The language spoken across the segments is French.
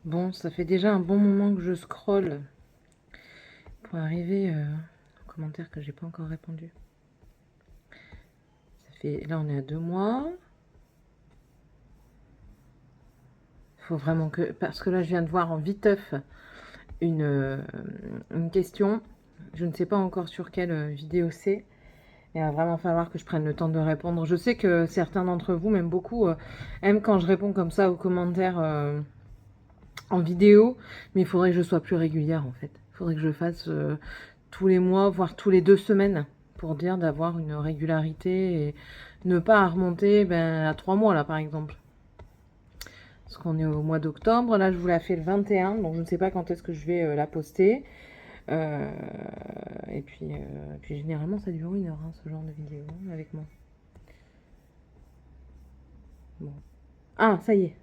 Bon, ça fait déjà un bon moment que je scrolle pour arriver aux commentaires que j'ai pas encore répondu. Là, on est à 2 mois. Faut vraiment que... Parce que là, je viens de voir en viteuf une question. Je ne sais pas encore sur quelle vidéo c'est. Il va vraiment falloir que je prenne le temps de répondre. Je sais que certains d'entre vous, même beaucoup, aiment quand je réponds comme ça aux commentaires en vidéo. Mais il faudrait que je sois plus régulière, en fait. Il faudrait que je fasse tous les mois, voire tous les 2 semaines, pour dire d'avoir une régularité et ne pas remonter à 3 mois, là, par exemple. Parce qu'on est au mois d'octobre. Là, je vous la fais le 21, donc je ne sais pas quand est-ce que je vais la poster. Euh, et puis, généralement, ça dure 1 heure, hein, ce genre de vidéo, avec moi. Bon. Ah, ça y est.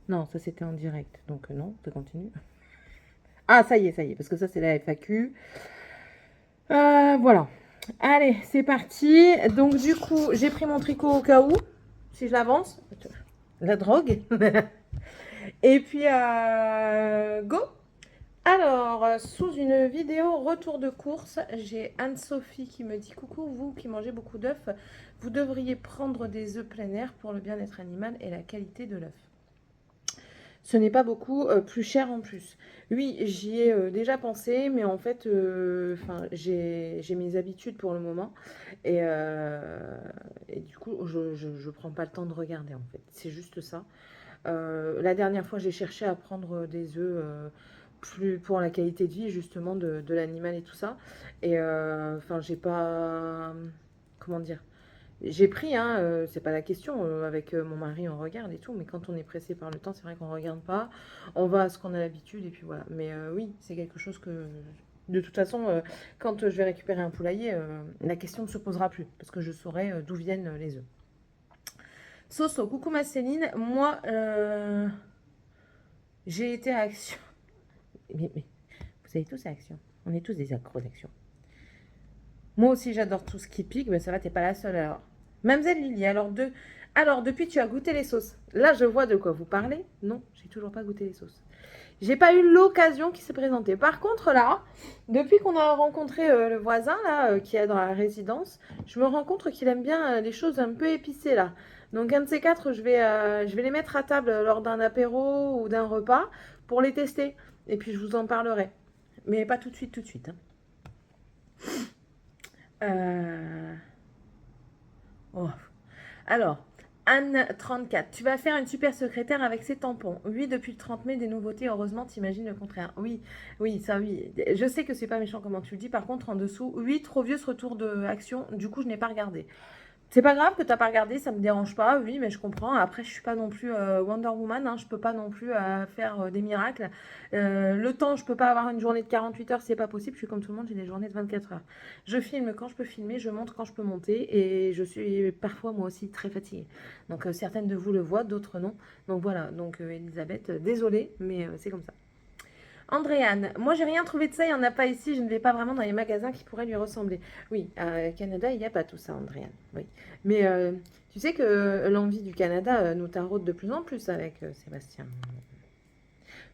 Non, ça c'était en direct, donc non, ça continue. Ah, ça y est, parce que ça c'est la FAQ. Voilà. Allez, c'est parti. Donc du coup, j'ai pris mon tricot au cas où, si je l'avance. La drogue. Et puis, go. Alors, sous une vidéo retour de course, j'ai Anne-Sophie qui me dit: coucou, vous qui mangez beaucoup d'œufs, vous devriez prendre des œufs plein air pour le bien-être animal et la qualité de l'œuf. Ce n'est pas beaucoup plus cher en plus. Oui, j'y ai déjà pensé, mais en fait, j'ai mes habitudes pour le moment. Et du coup, je prends pas le temps de regarder, en fait. C'est juste ça. La dernière fois, j'ai cherché à prendre des œufs plus pour la qualité de vie, justement, de l'animal et tout ça. Et j'ai pas... Comment dire? J'ai pris, hein, c'est pas la question. Avec mon mari, on regarde et tout, mais quand on est pressé par le temps, c'est vrai qu'on regarde pas. On va à ce qu'on a l'habitude et puis voilà. Mais oui, c'est quelque chose que, de toute façon, quand je vais récupérer un poulailler, la question ne se posera plus parce que je saurai d'où viennent les œufs. Soso, coucou ma Céline. Moi, j'ai été à Action. Mais vous savez tous à Action. On est tous des accros d'Action. Moi aussi, j'adore tout ce qui pique, mais ça va, t'es pas la seule alors. Mademoiselle Lily, alors depuis tu as goûté les sauces. Là, je vois de quoi vous parlez. Non, j'ai toujours pas goûté les sauces. J'ai pas eu l'occasion qui s'est présentée. Par contre, là, depuis qu'on a rencontré le voisin là, qui est dans la résidence, je me rends compte qu'il aime bien les choses un peu épicées là. Donc un de ces quatre, je vais les mettre à table lors d'un apéro ou d'un repas pour les tester. Et puis je vous en parlerai. Mais pas tout de suite, tout de suite, hein. Euh, Oh. Alors, Anne34, tu vas faire une super secrétaire avec ses tampons. Oui, depuis le 30 mai, des nouveautés. Heureusement, t'imagines le contraire. Oui, oui, ça, oui. Je sais que c'est pas méchant comment tu le dis. Par contre, en dessous, oui, trop vieux ce retour de action. Du coup, je n'ai pas regardé. C'est pas grave que t'as pas regardé, ça me dérange pas, oui, mais je comprends. Après, je suis pas non plus Wonder Woman, hein, je peux pas non plus faire des miracles. Le temps, je peux pas avoir une journée de 48 heures, c'est pas possible. Je suis comme tout le monde, j'ai des journées de 24 heures. Je filme quand je peux filmer, je monte quand je peux monter, et je suis parfois moi aussi très fatiguée. Donc certaines de vous le voient, d'autres non. Donc voilà, donc Elisabeth, désolée, mais c'est comme ça. Andréane, moi j'ai rien trouvé de ça, il n'y en a pas ici, je ne vais pas vraiment dans les magasins qui pourraient lui ressembler. Oui, au Canada, il n'y a pas tout ça, Andréane. Oui. Mais tu sais que l'envie du Canada nous taraude de plus en plus avec Sébastien.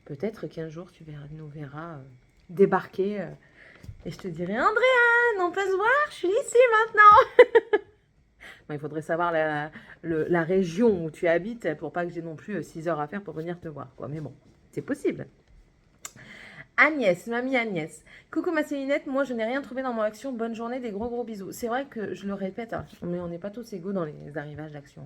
Peut-être qu'un jour nous verras débarquer et je te dirai: Andréane, on peut se voir, je suis ici maintenant. Bon, il faudrait savoir la région où tu habites pour pas que j'ai non plus 6 heures à faire pour venir te voir, quoi. Mais bon, c'est possible. Agnès, mamie Agnès. Coucou ma Célinette, moi je n'ai rien trouvé dans mon action. Bonne journée, des gros gros bisous. C'est vrai que je le répète, hein, mais on n'est pas tous égaux dans les arrivages d'action.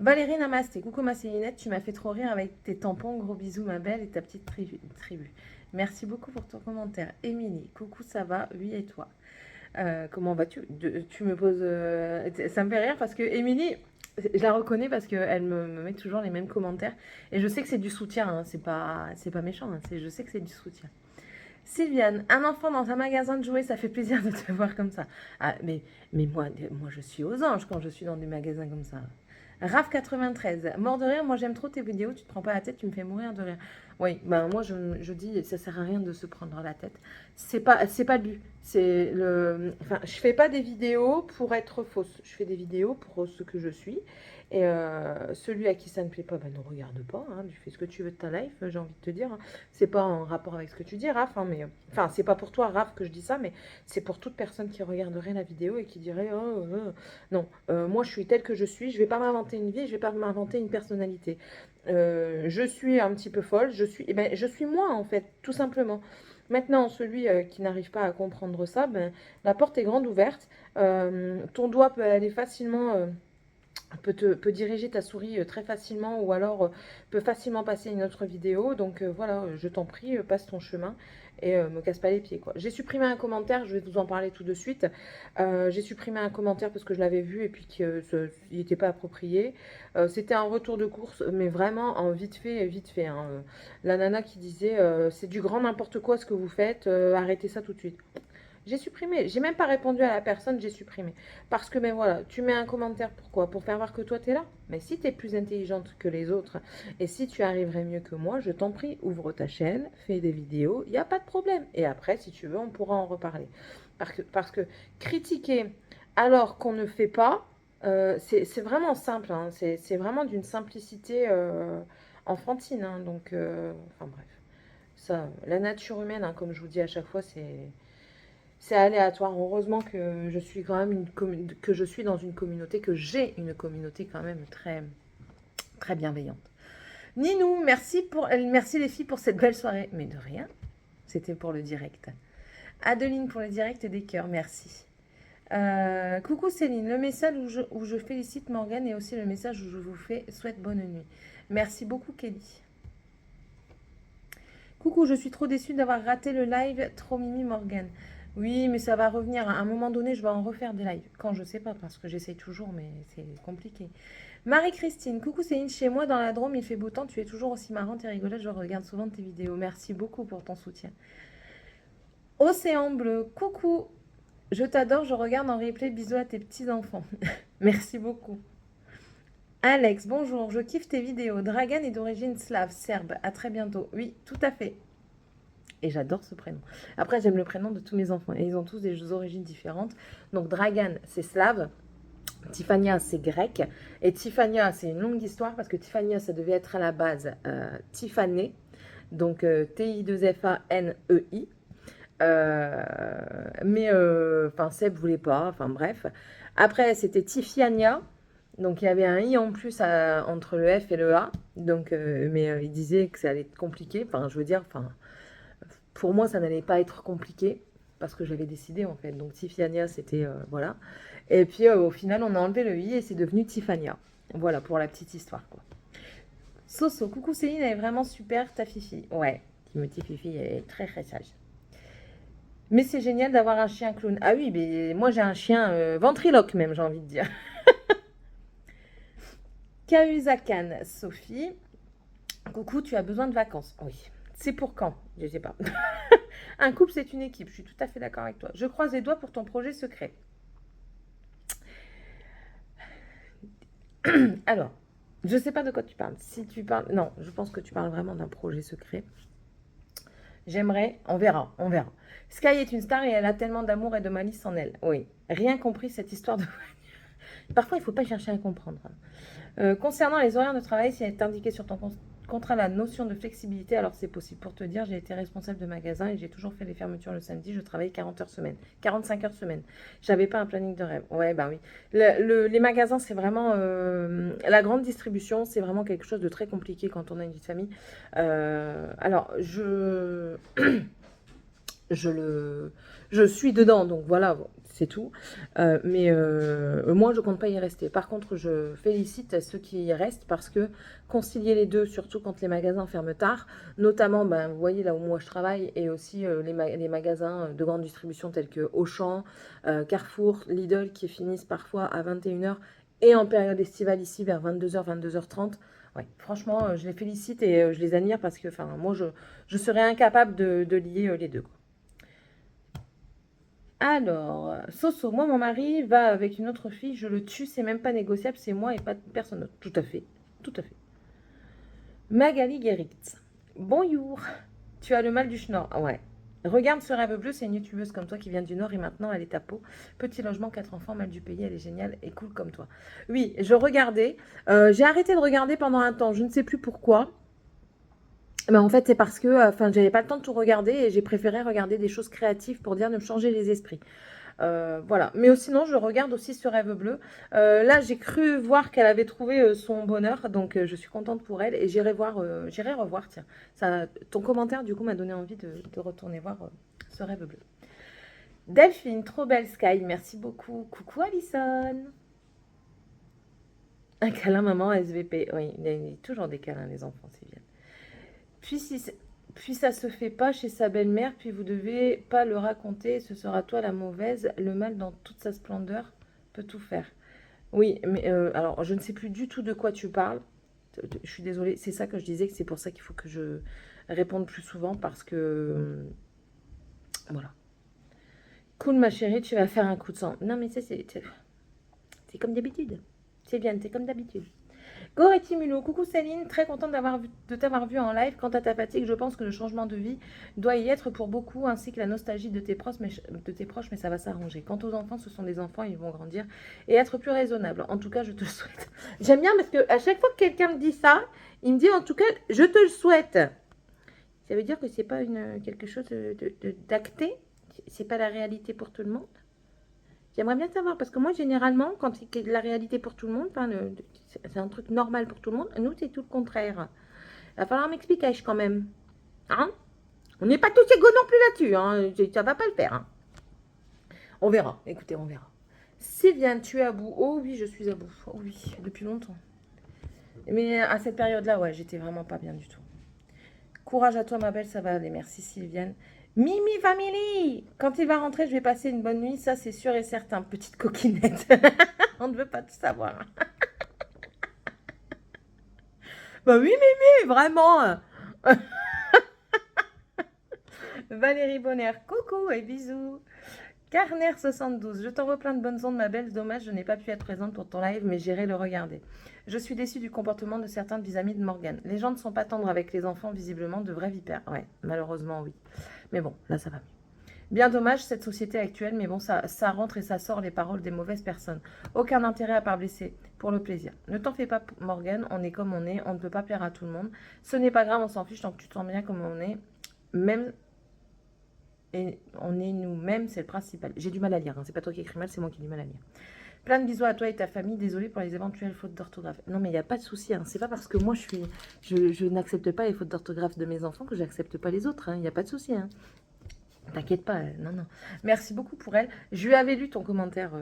Valérie Namasté, coucou ma Célinette, tu m'as fait trop rire avec tes tampons. Gros bisous ma belle et ta petite tribu. Merci beaucoup pour ton commentaire. Émilie, coucou, ça va? Oui, et toi? Comment vas-tu? Tu me poses. Ça me fait rire parce que Émilie, je la reconnais parce qu'elle me met toujours les mêmes commentaires. Et je sais que c'est du soutien, hein, c'est pas méchant, hein, je sais que c'est du soutien. Sylviane, un enfant dans un magasin de jouets, ça fait plaisir de te voir comme ça. Ah, mais moi, je suis aux anges quand je suis dans des magasins comme ça. Raf93, mort de rire, moi j'aime trop tes vidéos, tu te prends pas la tête, tu me fais mourir de rire. Oui, ben moi je dis, ça sert à rien de se prendre la tête. C'est pas le but. Enfin, je fais pas des vidéos pour être fausse. Je fais des vidéos pour ce que je suis. Et celui à qui ça ne plaît pas, ne regarde pas. Hein, tu fais ce que tu veux de ta life, j'ai envie de te dire. Hein. C'est pas en rapport avec ce que tu dis, Raph. Hein, mais enfin, c'est pas pour toi, Raph, que je dis ça, mais c'est pour toute personne qui regarderait la vidéo et qui dirait non, moi je suis telle que je suis. Je vais pas m'inventer une vie, je vais pas m'inventer une personnalité. Je suis un petit peu folle. Je suis moi en fait, tout simplement. Maintenant, celui qui n'arrive pas à comprendre ça, la porte est grande ouverte. Ton doigt peut aller facilement peut diriger ta souris très facilement ou alors peut facilement passer une autre vidéo. Donc voilà, je t'en prie, passe ton chemin et me casse pas les pieds, quoi. J'ai supprimé un commentaire, je vais vous en parler tout de suite. J'ai supprimé un commentaire parce que je l'avais vu et puis qu'il n'était pas approprié. C'était un retour de course, mais vraiment en vite fait. Hein. La nana qui disait c'est du grand n'importe quoi ce que vous faites, arrêtez ça tout de suite. J'ai supprimé. J'ai même pas répondu à la personne, j'ai supprimé. Parce que, voilà, tu mets un commentaire, pourquoi? Pour faire voir que toi, tu es là. Mais si tu es plus intelligente que les autres, et si tu arriverais mieux que moi, je t'en prie, ouvre ta chaîne, fais des vidéos, il n'y a pas de problème. Et après, si tu veux, on pourra en reparler. Parce que critiquer alors qu'on ne fait pas, c'est vraiment simple. Hein. C'est vraiment d'une simplicité enfantine. Hein. Donc, enfin bref. Ça, la nature humaine, hein, comme je vous dis à chaque fois, c'est aléatoire. Heureusement que je suis quand même que je suis dans une communauté, que j'ai une communauté quand même très, très bienveillante. Ninou, merci les filles pour cette belle soirée. Mais de rien, c'était pour le direct. Adeline pour le direct des cœurs, merci. Coucou Céline, le message où je félicite Morgane et aussi le message où je vous souhaite bonne nuit. Merci beaucoup Kelly. Coucou, je suis trop déçue d'avoir raté le live. Trop mimi Morgane. Oui, mais ça va revenir. À un moment donné, je vais en refaire des lives. Quand je sais pas, parce que j'essaye toujours, mais c'est compliqué. Marie-Christine, coucou Céline, chez moi dans la Drôme, il fait beau temps. Tu es toujours aussi marrante et rigolote. Je regarde souvent tes vidéos. Merci beaucoup pour ton soutien. Océan Bleu, coucou. Je t'adore, je regarde en replay. Bisous à tes petits-enfants. Merci beaucoup. Alex, bonjour, je kiffe tes vidéos. Dragan est d'origine slave, serbe. À très bientôt. Oui, tout à fait. Et j'adore ce prénom. Après, j'aime le prénom de tous mes enfants. Et ils ont tous des origines différentes. Donc, Dragan, c'est slave. Tiffania, c'est grec. Et Tiffania, c'est une longue histoire parce que Tiffania, ça devait être à la base Tiffany. Donc, T-I-2-F-A-N-E-I. Mais, Seb voulait pas. Enfin, bref. Après, c'était Tiffania. Donc, il y avait un i en plus entre le F et le A. Donc, mais il disait que ça allait être compliqué. Enfin, je veux dire, pour moi, ça n'allait pas être compliqué parce que j'avais décidé en fait. Donc Tiffania, c'était voilà. Et puis au final, on a enlevé le i et c'est devenu Tiffania. Voilà pour la petite histoire quoi. Soso, coucou Céline, elle est vraiment super ta fifi. Ouais, Timothy Fifi, elle est très très sage. Mais c'est génial d'avoir un chien clown. Ah oui, mais moi j'ai un chien ventriloque même, j'ai envie de dire. Kahuzakan, Sophie. Coucou, tu as besoin de vacances. Oui. C'est pour quand? Je ne sais pas. Un couple, c'est une équipe. Je suis tout à fait d'accord avec toi. Je croise les doigts pour ton projet secret. Alors, je ne sais pas de quoi tu parles. Si tu parles... Non, je pense que tu parles vraiment d'un projet secret. J'aimerais... On verra, on verra. Sky est une star et elle a tellement d'amour et de malice en elle. Oui. Rien compris cette histoire de... Parfois, il ne faut pas chercher à comprendre. Concernant les horaires de travail, si elle est indiquée sur ton contrat la notion de flexibilité, alors c'est possible. Pour te dire, j'ai été responsable de magasin et j'ai toujours fait les fermetures le samedi. Je travaillais 40 heures semaine, 45 heures semaine. J'avais pas un planning de rêve. Ouais, bah oui. Les magasins, c'est vraiment... la grande distribution, c'est vraiment quelque chose de très compliqué quand on a une vie de famille. Alors, je suis dedans, donc voilà, bon, c'est tout. Mais moi, je compte pas y rester. Par contre, je félicite ceux qui y restent parce que concilier les deux, surtout quand les magasins ferment tard, notamment, vous voyez là où moi je travaille, et aussi les magasins de grande distribution tels que Auchan, Carrefour, Lidl, qui finissent parfois à 21h et en période estivale ici vers 22h, 22h30. Ouais, franchement, je les félicite et je les admire parce que moi, je serais incapable de lier les deux. Quoi. Alors, Soso, moi mon mari va avec une autre fille, je le tue, c'est même pas négociable, c'est moi et pas personne d'autre. Tout à fait, tout à fait. Magali Guéritz, bonjour, tu as le mal du schnorr. Ah ouais, Regarde ce rêve bleu, c'est une youtubeuse comme toi qui vient du Nord et maintenant elle est à Pau. Petit logement, 4 enfants, mal du pays, elle est géniale et cool comme toi. Oui, je regardais. J'ai arrêté de regarder pendant un temps, je ne sais plus pourquoi. Mais en fait, c'est parce que j'avais pas le temps de tout regarder et j'ai préféré regarder des choses créatives pour dire de me changer les esprits. Voilà. Mais sinon, je regarde aussi ce rêve bleu. Là, j'ai cru voir qu'elle avait trouvé son bonheur, donc je suis contente pour elle et j'irai revoir. Tiens, ça, ton commentaire du coup m'a donné envie de retourner voir ce rêve bleu. Delphine, trop belle Sky, merci beaucoup. Coucou Alison. Un câlin maman SVP. Oui, il y a toujours des câlins les enfants, c'est bien. Puis si puis ça se fait pas chez sa belle-mère, puis vous devez pas le raconter, ce sera toi la mauvaise, le mal dans toute sa splendeur peut tout faire. Oui, mais alors je ne sais plus du tout de quoi tu parles. Je suis désolée, c'est ça que je disais, que c'est pour ça qu'il faut que je réponde plus souvent parce que voilà. Cool ma chérie, tu vas faire un coup de sang. Non mais ça c'est comme d'habitude. C'est bien, c'est comme d'habitude. Goretti Mulot, coucou Céline, très contente de t'avoir vu en live. Quant à ta fatigue, je pense que le changement de vie doit y être pour beaucoup, ainsi que la nostalgie de tes proches, mais ça va s'arranger. Quant aux enfants, ce sont des enfants, ils vont grandir et être plus raisonnables. En tout cas, je te le souhaite. J'aime bien parce que à chaque fois que quelqu'un me dit ça, il me dit en tout cas, je te le souhaite. Ça veut dire que c'est pas quelque chose d'acté, c'est pas la réalité pour tout le monde. J'aimerais bien savoir, parce que moi, généralement, quand c'est la réalité pour tout le monde, c'est un truc normal pour tout le monde, nous, c'est tout le contraire. Il va falloir m'expliquer quand même. Hein? On n'est pas tous égaux non plus là-dessus. Hein? Ça va pas le faire. Hein? On verra. Écoutez, on verra. Sylviane, tu es à bout. Oh oui, je suis à bout. Oh oui, depuis longtemps. Mais à cette période-là, ouais, j'étais vraiment pas bien du tout. Courage à toi, ma belle, ça va aller. Merci, Sylviane. Mimi Family! Quand il va rentrer, je vais passer une bonne nuit, ça c'est sûr et certain. Petite coquinette. On ne veut pas tout savoir. Bah oui, Mimi, vraiment. Valérie Bonner, coucou et bisous. Carner72, je t'envoie plein de bonnes ondes, ma belle. Dommage, je n'ai pas pu être présente pour ton live, mais j'irai le regarder. Je suis déçue du comportement de certains des amis de Morgane. Les gens ne sont pas tendres avec les enfants, visiblement, de vrais vipères. Ouais, malheureusement, oui. Mais bon, là, ça va mieux. Bien dommage, cette société actuelle, mais bon, ça rentre et ça sort les paroles des mauvaises personnes. Aucun intérêt à part blesser, pour le plaisir. Ne t'en fais pas, Morgane, on est comme on est, on ne peut pas plaire à tout le monde. Ce n'est pas grave, on s'en fiche tant que tu te sens bien comme on est. Même et on est nous-mêmes, c'est le principal. J'ai du mal à lire, hein. C'est pas toi qui écris mal, c'est moi qui ai du mal à lire. Plein de bisous à toi et ta famille. Désolée pour les éventuelles fautes d'orthographe. Non, mais il n'y a pas de souci. Hein. C'est pas parce que moi je n'accepte pas les fautes d'orthographe de mes enfants que j'accepte pas les autres. Il n'y a pas de souci. Hein. T'inquiète pas. Non, non. Merci beaucoup pour elle. Je lui avais lu ton commentaire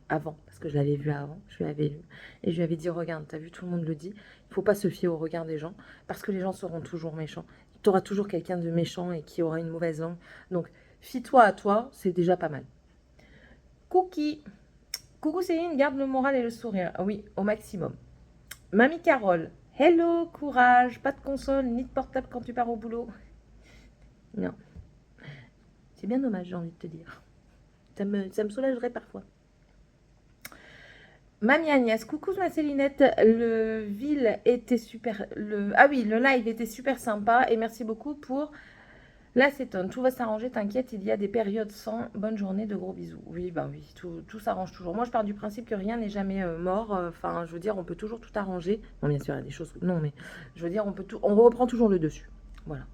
avant, parce que je l'avais vu avant. Je lui avais lu. Et je lui avais dit, regarde, t'as vu, tout le monde le dit. Il faut pas se fier au regard des gens, parce que les gens seront toujours méchants. Tu auras toujours quelqu'un de méchant et qui aura une mauvaise langue. Donc, fie-toi à toi, c'est déjà pas mal. Cookie. Coucou Céline, garde le moral et le sourire. Ah oui, au maximum. Mamie Carole. Hello, courage. Pas de console ni de portable quand tu pars au boulot. Non. C'est bien dommage, j'ai envie de te dire. Ça me soulagerait parfois. Mamie Agnès, coucou ma Célinette, le live était super sympa et merci beaucoup pour l'acétone. Tout va s'arranger, t'inquiète, il y a des périodes sans. Bonne journée, de gros bisous. Oui, ben oui, tout s'arrange toujours. Moi, je pars du principe que rien n'est jamais mort. Enfin, je veux dire, on peut toujours tout arranger. Bon, bien sûr, il y a des choses. Non, mais je veux dire, on reprend toujours le dessus. Voilà.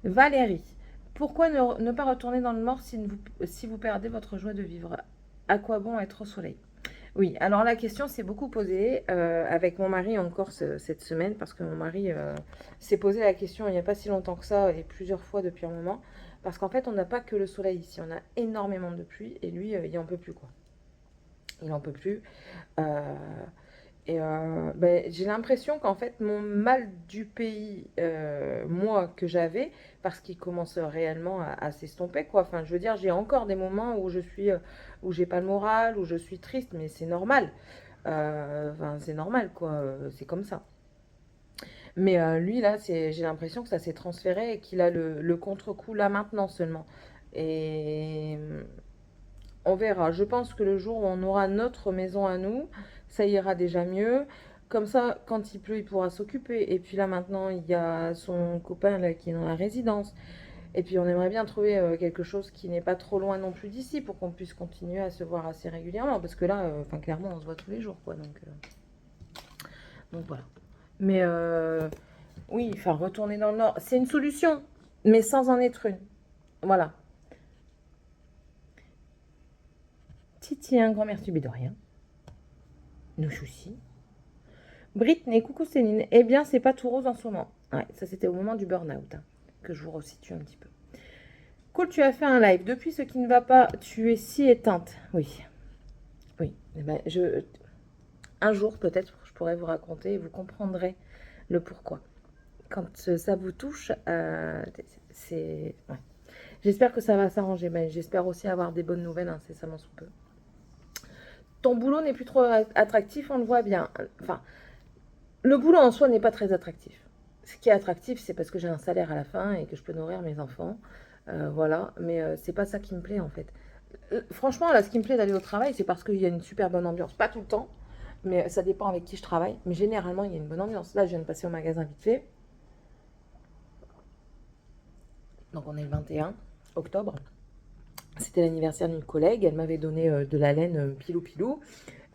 Valérie, pourquoi ne pas retourner dans le mort si vous perdez votre joie de vivre? À quoi bon être au soleil? Oui, alors la question s'est beaucoup posée avec mon mari encore cette semaine, parce que mon mari s'est posé la question il n'y a pas si longtemps que ça, et plusieurs fois depuis un moment, parce qu'en fait on n'a pas que le soleil ici, on a énormément de pluie, et lui il n'en peut plus quoi. Il n'en peut plus. Euh, j'ai l'impression qu'en fait mon mal du pays, moi que j'avais, parce qu'il commence réellement à s'estomper quoi. Enfin, je veux dire, j'ai encore des moments où où j'ai pas le moral, où je suis triste, mais c'est normal. C'est normal quoi. C'est comme ça. Mais lui là, j'ai l'impression que ça s'est transféré et qu'il a le contre-coup là maintenant seulement. Et on verra. Je pense que le jour où on aura notre maison à nous, ça ira déjà mieux. Comme ça, quand il pleut, il pourra s'occuper. Et puis là, maintenant, il y a son copain là, qui est dans la résidence. Et puis on aimerait bien trouver quelque chose qui n'est pas trop loin non plus d'ici pour qu'on puisse continuer à se voir assez régulièrement. Parce que là, enfin clairement, on se voit tous les jours, quoi. Donc voilà. Mais oui, enfin retourner dans le nord, c'est une solution, mais sans en être une. Voilà. Titi, un grand merci de rien. Nos soucis. Britney, coucou Céline. Eh bien, c'est pas tout rose en ce moment. Ouais, ça c'était au moment du burn-out, hein, que je vous resitue un petit peu. Cool, tu as fait un live. Depuis ce qui ne va pas, tu es si éteinte. Oui. Oui. Eh ben, un jour, peut-être, je pourrais vous raconter et vous comprendrez le pourquoi. Quand ça vous touche, c'est... Ouais. J'espère que ça va s'arranger, mais j'espère aussi avoir des bonnes nouvelles incessamment sous peu. Ton boulot n'est plus trop attractif, on le voit bien. Enfin, le boulot en soi n'est pas très attractif. Ce qui est attractif, c'est parce que j'ai un salaire à la fin et que je peux nourrir mes enfants. Voilà, mais c'est pas ça qui me plaît en fait. Franchement, là, ce qui me plaît d'aller au travail, c'est parce qu'il y a une super bonne ambiance. Pas tout le temps, mais ça dépend avec qui je travaille. Mais généralement, il y a une bonne ambiance. Là, je viens de passer au magasin vite fait. Donc, on est le 21 octobre. C'était l'anniversaire d'une collègue. Elle m'avait donné de la laine pilou pilou.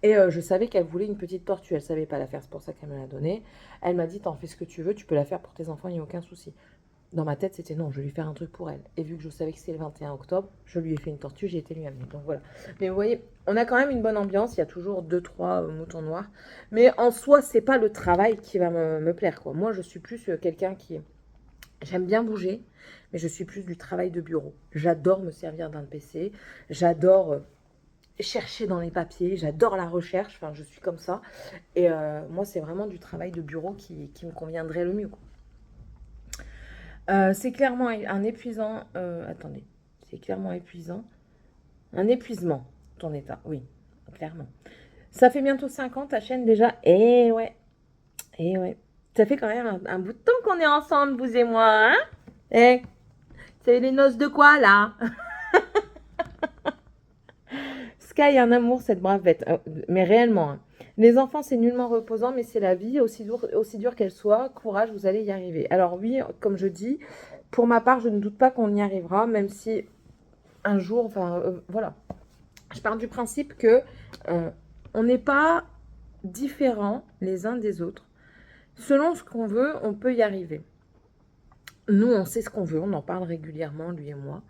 Et je savais qu'elle voulait une petite tortue. Elle ne savait pas la faire, c'est pour ça qu'elle me l'a donnée. Elle m'a dit, t'en fais ce que tu veux, tu peux la faire pour tes enfants, il n'y a aucun souci. Dans ma tête, c'était non, je vais lui faire un truc pour elle. Et vu que je savais que c'était le 21 octobre, je lui ai fait une tortue, j'ai été lui amener. Donc voilà. Mais vous voyez, on a quand même une bonne ambiance. Il y a toujours 2-3 moutons noirs. Mais en soi, c'est pas le travail qui va me plaire, quoi. Moi, je suis plus quelqu'un qui... J'aime bien bouger, mais je suis plus du travail de bureau. J'adore me servir d'un PC. J'adore... chercher dans les papiers, j'adore la recherche, enfin je suis comme ça. Et moi c'est vraiment du travail de bureau qui me conviendrait le mieux, quoi. C'est clairement un épuisant, attendez, c'est clairement épuisant, un épuisement, ton état, oui, clairement. Ça fait bientôt 5 ans ta chaîne déjà, et ouais, ça fait quand même un bout de temps qu'on est ensemble, vous et moi, hein. Eh, c'est les noces de quoi là? Sky, un amour, cette brave bête. Mais réellement, hein. Les enfants, c'est nullement reposant, mais c'est la vie, aussi dure qu'elle soit. Courage, vous allez y arriver. Alors oui, comme je dis, pour ma part, je ne doute pas qu'on y arrivera, même si un jour, enfin, voilà. Je pars du principe que on n'est pas différents les uns des autres. Selon ce qu'on veut, on peut y arriver. Nous, on sait ce qu'on veut, on en parle régulièrement, lui et moi.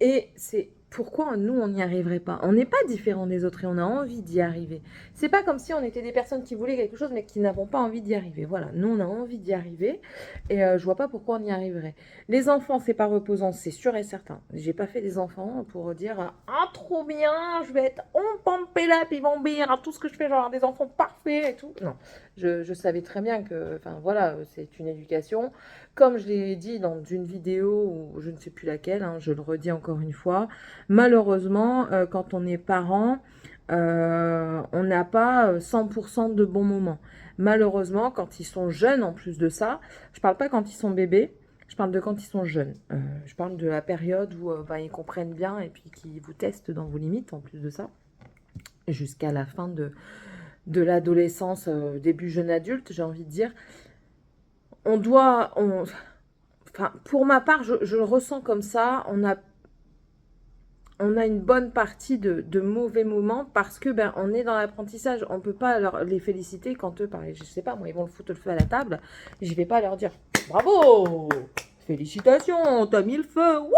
Et c'est pourquoi nous, on n'y arriverait pas. On n'est pas différents des autres et on a envie d'y arriver. C'est pas comme si on était des personnes qui voulaient quelque chose mais qui n'avons pas envie d'y arriver. Voilà, nous, on a envie d'y arriver et je vois pas pourquoi on y arriverait. Les enfants, c'est pas reposant, c'est sûr et certain. J'ai pas fait des enfants pour dire « Ah, trop bien, je vais être on pampé là, puis bombir, tout ce que je fais, genre des enfants parfaits et tout. » Non, je savais très bien que, enfin voilà, c'est une éducation. Comme je l'ai dit dans une vidéo, ou je ne sais plus laquelle, hein, je le redis encore une fois, malheureusement, quand on est parent, on n'a pas 100% de bons moments. Malheureusement, quand ils sont jeunes, en plus de ça, je parle pas quand ils sont bébés, je parle de quand ils sont jeunes. Je parle de la période où ils comprennent bien et puis qu'ils vous testent dans vos limites, en plus de ça, jusqu'à la fin de l'adolescence, début jeune adulte, j'ai envie de dire. Enfin, pour ma part, je le ressens comme ça, on a une bonne partie de mauvais moments parce que on est dans l'apprentissage. On ne peut pas les féliciter quand eux, je sais pas, moi, ils vont le foutre le feu à la table. Je ne vais pas leur dire bravo, félicitations, t'as mis le feu, wouhou.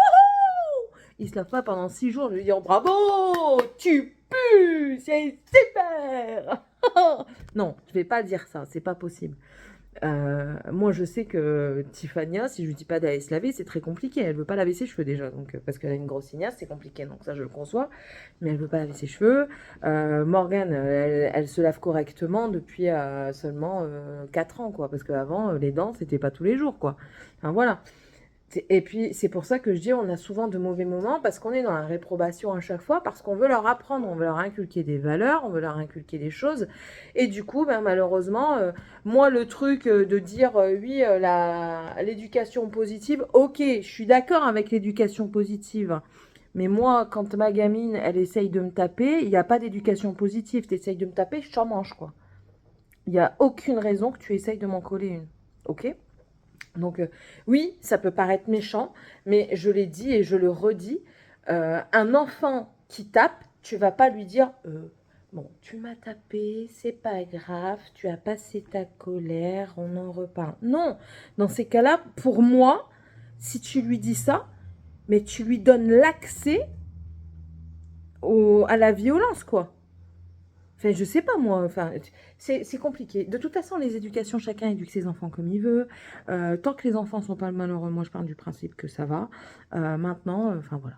Ils se lavent pas pendant 6 jours. Je vais dire bravo, tu pues, c'est super. Non, je vais pas dire ça, c'est pas possible. Moi, je sais que Tiffania, si je lui dis pas d'aller se laver, c'est très compliqué. Elle veut pas laver ses cheveux déjà, donc parce qu'elle a une grosse signasse, c'est compliqué. Donc ça, je le conçois. Mais elle veut pas laver ses cheveux. Morgane, elle se lave correctement depuis seulement 4 ans, quoi. Parce qu'avant, les dents, c'était pas tous les jours, quoi. Enfin voilà. Et puis, c'est pour ça que je dis, on a souvent de mauvais moments, parce qu'on est dans la réprobation à chaque fois, parce qu'on veut leur apprendre, on veut leur inculquer des valeurs, on veut leur inculquer des choses. Et du coup, malheureusement, moi, le truc de dire, oui, l'éducation positive, ok, je suis d'accord avec l'éducation positive. Mais moi, quand ma gamine, elle essaye de me taper, il n'y a pas d'éducation positive. Tu essayes de me taper, je t'en mange, quoi. Il n'y a aucune raison que tu essayes de m'en coller une. Ok ? Donc, oui, ça peut paraître méchant, mais je l'ai dit et je le redis, un enfant qui tape, tu vas pas lui dire bon, tu m'as tapé, c'est pas grave, tu as passé ta colère, on en reparle. Non, dans ces cas-là, pour moi, si tu lui dis ça, mais tu lui donnes l'accès à la violence, quoi. Enfin, je sais pas moi, enfin, c'est compliqué. De toute façon, les éducations, chacun éduque ses enfants comme il veut. Tant que les enfants sont pas malheureux, moi je pars du principe que ça va. Maintenant, enfin voilà.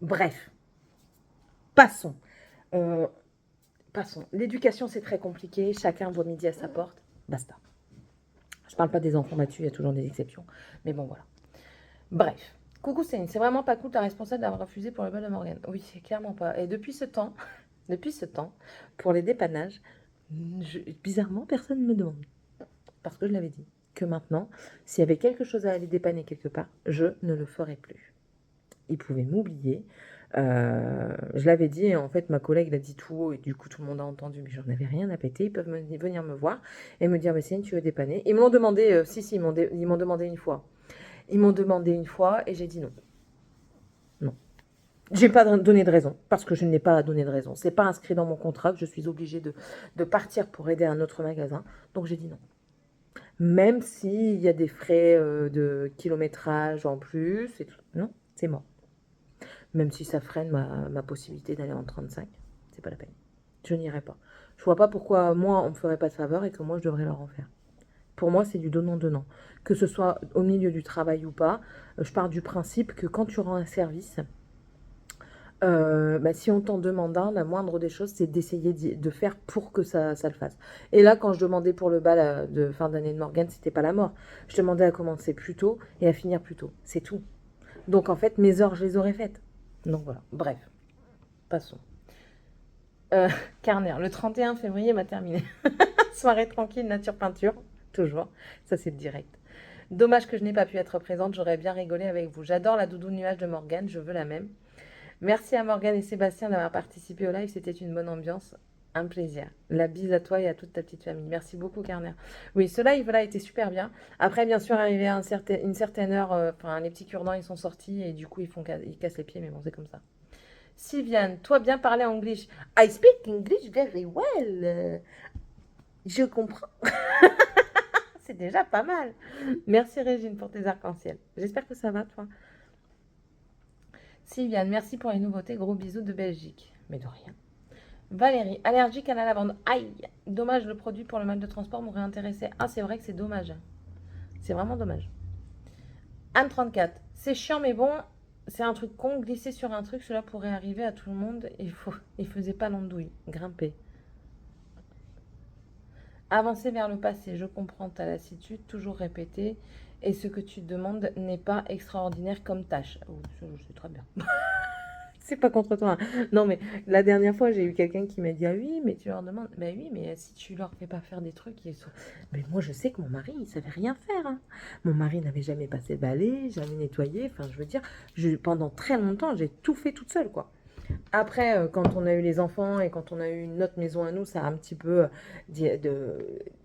Bref, passons. Euh, passons. L'éducation, c'est très compliqué. Chacun voit midi à sa porte. Basta. Je parle pas des enfants battus, il y a toujours des exceptions. Mais bon, voilà. Bref. Coucou Céline, c'est vraiment pas cool ta responsable d'avoir refusé pour le bal de Morgane. Oui, c'est clairement pas. Et depuis ce temps, pour les dépannages, bizarrement, personne ne me demande. Parce que je l'avais dit. Que maintenant, s'il y avait quelque chose à aller dépanner quelque part, je ne le ferais plus. Ils pouvaient m'oublier. Je l'avais dit, et en fait, ma collègue l'a dit tout haut, et du coup, tout le monde a entendu, mais j'en avais rien à péter. Ils peuvent venir me voir et me dire, mais Céline, tu veux dépanner? Ils me l'ont demandé, ils m'ont demandé une fois. Ils m'ont demandé une fois, et j'ai dit non. Non. J'ai pas donné de raison, parce que je n'ai pas donné de raison. C'est pas inscrit dans mon contrat que je suis obligée de partir pour aider un autre magasin. Donc j'ai dit non. Même s'il y a des frais de kilométrage en plus, et tout. Non, c'est mort. Même si ça freine ma possibilité d'aller en 35, c'est pas la peine. Je n'irai pas. Je vois pas pourquoi moi on me ferait pas de faveur et que moi je devrais leur en faire. Pour moi, c'est du donnant-donnant. Que ce soit au milieu du travail ou pas, je pars du principe que quand tu rends un service, si on t'en demande un, la moindre des choses, c'est d'essayer de faire pour que ça le fasse. Et là, quand je demandais pour le bal de fin d'année de Morgane, c'était pas la mort. Je demandais à commencer plus tôt et à finir plus tôt. C'est tout. Donc en fait, mes heures, je les aurais faites. Donc voilà. Bref, passons. Carner, le 31 février m'a terminé. Soirée tranquille, nature peinture. Toujours. Ça, c'est le direct. Dommage que je n'ai pas pu être présente, j'aurais bien rigolé avec vous. J'adore la doudou nuage de Morgane, je veux la même. Merci à Morgane et Sébastien d'avoir participé au live, c'était une bonne ambiance, un plaisir. La bise à toi et à toute ta petite famille. Merci beaucoup Carner. Oui, ce live-là était super bien. Après, bien sûr, arrivé à une certaine heure, les petits cure-dents, ils sont sortis et du coup, ils cassent les pieds, mais bon, c'est comme ça. Sylviane, toi bien parler anglais. I speak English very well. Je comprends. C'est déjà pas mal. Merci Régine pour tes arcs-en-ciel. J'espère que ça va, toi. Sylviane, merci pour les nouveautés. Gros bisous de Belgique. Mais de rien. Valérie, allergique à la lavande. Aïe, dommage, le produit pour le mal de transport m'aurait intéressé. Ah, c'est vrai que c'est dommage. C'est vraiment dommage. Anne 34, c'est chiant, mais bon, c'est un truc con. Glisser sur un truc, cela pourrait arriver à tout le monde. Il faisait pas l'andouille. Grimper. Avancer vers le passé, je comprends ta lassitude, toujours répéter. Et ce que tu demandes n'est pas extraordinaire comme tâche. Oh, je sais très bien. C'est pas contre toi, hein. Non, mais la dernière fois, j'ai eu quelqu'un qui m'a dit ah oui, mais tu leur demandes. Ben oui, mais si tu leur fais pas faire des trucs, ils sont. Mais moi, je sais que mon mari, il savait rien faire, hein. Mon mari n'avait jamais passé le balai, jamais nettoyé. Enfin, je veux dire, pendant très longtemps, j'ai tout fait toute seule, quoi. Après, quand on a eu les enfants et quand on a eu notre maison à nous, ça a un petit peu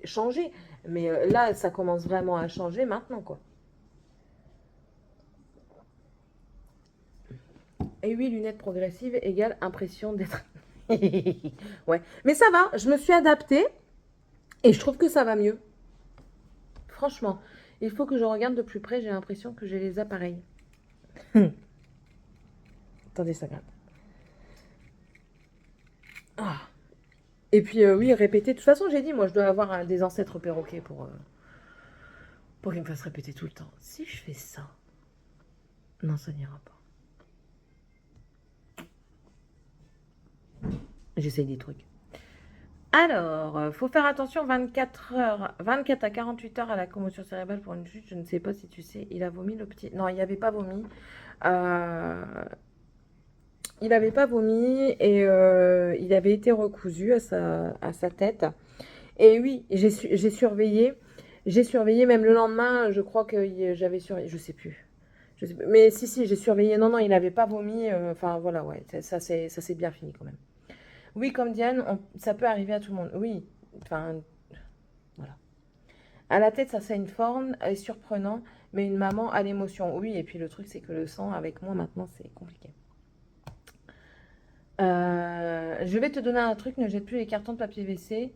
changé. Mais là, ça commence vraiment à changer maintenant, quoi. Et oui, lunettes progressives égale impression d'être. Ouais. Mais ça va, je me suis adaptée et je trouve que ça va mieux. Franchement, il faut que je regarde de plus près, j'ai l'impression que j'ai les appareils. Attendez, ça gratte. Ah. Et puis, oui, répéter. De toute façon, j'ai dit, moi, je dois avoir des ancêtres perroquets pour qu'ils me fassent répéter tout le temps. Si je fais ça, non, ça n'ira pas. J'essaye des trucs. Alors, faut faire attention 24 à 48 heures à la commotion cérébrale pour une chute. Je ne sais pas si tu sais, il a vomi le petit. Non, il n'avait pas vomi. Il n'avait pas vomi et il avait été recousu à sa tête. Et oui, j'ai surveillé. J'ai surveillé même le lendemain, je crois que j'avais surveillé, je sais plus. Mais si, j'ai surveillé. Non, il n'avait pas vomi. Enfin, voilà, ouais, ça c'est bien fini quand même. Oui, comme Diane, ça peut arriver à tout le monde. Oui, enfin, voilà. À la tête, ça une forme, est surprenant, mais une maman à l'émotion. Oui, et puis le truc, c'est que le sang, avec moi, maintenant, c'est compliqué. Je vais te donner un truc, ne jette plus les cartons de papier WC.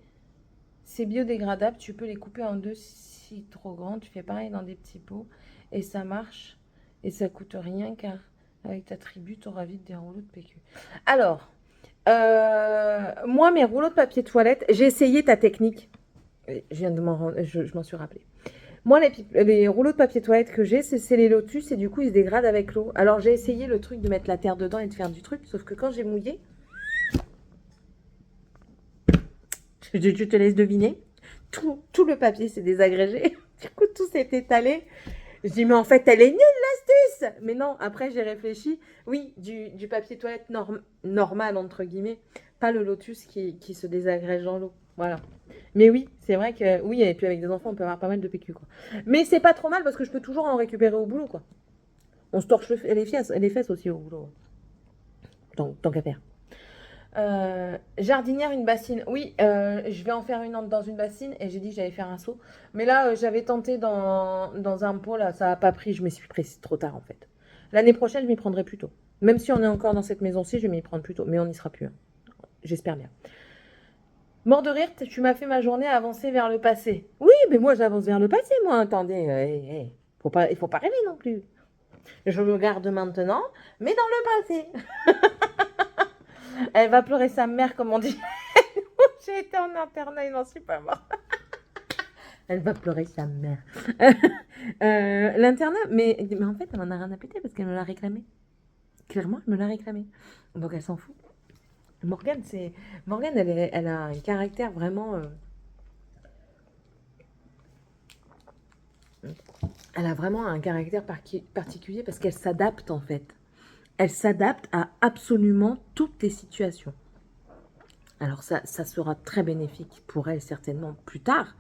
C'est biodégradable, tu peux les couper en deux si trop grands. Tu fais pareil dans des petits pots et ça marche et ça coûte rien car avec ta tribu, tu auras vite des rouleaux de PQ. Alors, moi, mes rouleaux de papier toilette, j'ai essayé ta technique. Je m'en suis rappelé. Moi, les rouleaux de papier toilette que j'ai, c'est les lotus et du coup, ils se dégradent avec l'eau. Alors, j'ai essayé le truc de mettre la terre dedans et de faire du truc, sauf que quand j'ai mouillé, je te laisse deviner, tout le papier s'est désagrégé. Du coup, tout s'est étalé. Je dis, mais en fait, elle est nulle, l'astuce. Mais non, après, j'ai réfléchi. Oui, du papier toilette normal, entre guillemets. Pas le lotus qui se désagrège dans l'eau. Voilà. Mais oui, c'est vrai que oui, et puis avec des enfants, on peut avoir pas mal de PQ, quoi. Mais c'est pas trop mal parce que je peux toujours en récupérer au boulot, quoi. On se torche les fesses aussi au boulot. Tant qu'à faire. Jardinière, une bassine. Oui, je vais en faire une dans une bassine et j'ai dit que j'allais faire un saut. Mais là, j'avais tenté dans un pot, là, ça n'a pas pris. Je me suis prise trop tard en fait. L'année prochaine, je m'y prendrai plus tôt. Même si on est encore dans cette maison-ci, je vais m'y prendre plus tôt. Mais on n'y sera plus. Hein. J'espère bien. Mort de rire, tu m'as fait ma journée avancer vers le passé. Oui, mais moi j'avance vers le passé, moi. Attendez, il faut pas rêver non plus. Je le garde maintenant, mais dans le passé. Elle va pleurer sa mère, comme on dit. J'ai été en internat, il n'en suis pas mort. Elle va pleurer sa mère. L'internat, mais en fait, elle en a rien à péter parce qu'elle me l'a réclamé. Clairement, elle me l'a réclamé. Donc elle s'en fout. Morgane, elle a un caractère vraiment. Elle a vraiment un caractère particulier parce qu'elle s'adapte en fait. Elle s'adapte à absolument toutes les situations. Alors ça sera très bénéfique pour elle certainement plus tard.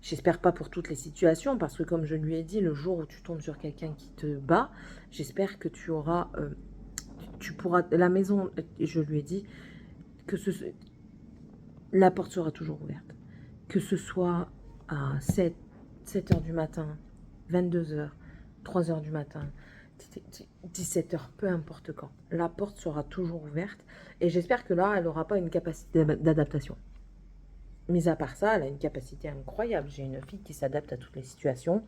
J'espère pas pour toutes les situations, parce que comme je lui ai dit, le jour où tu tombes sur quelqu'un qui te bat, j'espère que tu auras, tu pourras, la maison, je lui ai dit, que la porte sera toujours ouverte. Que ce soit à 7 heures du matin, 22 heures, 3 heures du matin, 17 heures, peu importe quand. La porte sera toujours ouverte, et j'espère que là, elle n'aura pas une capacité d'adaptation. Mis à part ça, elle a une capacité incroyable. J'ai une fille qui s'adapte à toutes les situations.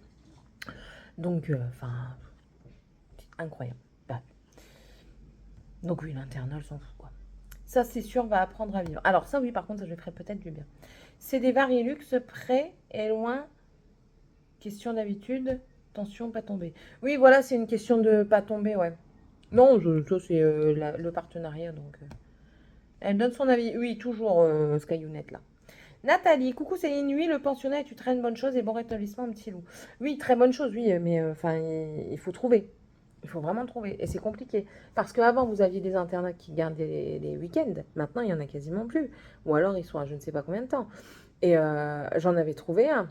Donc, incroyable. Bah. Donc oui, l'internat, elle s'en fout, quoi. Ça, c'est sûr, va apprendre à vivre. Alors ça, oui, par contre, ça lui ferait peut-être du bien. C'est des Varilux, près et loin. Question d'habitude. Attention, pas tomber. Oui, voilà, c'est une question de pas tomber, ouais. Non, ça, c'est le partenariat, donc... Elle donne son avis. Oui, toujours, Skyunet, là. Nathalie, coucou Céline, oui, le pensionnat est une très bonne chose et bon rétablissement, un petit loup. Oui, très bonne chose, oui, mais enfin, il faut trouver. Il faut vraiment trouver. Et c'est compliqué. Parce qu'avant, vous aviez des internats qui gardaient les week-ends. Maintenant, il n'y en a quasiment plus. Ou alors, ils sont à je ne sais pas combien de temps. Et j'en avais trouvé un.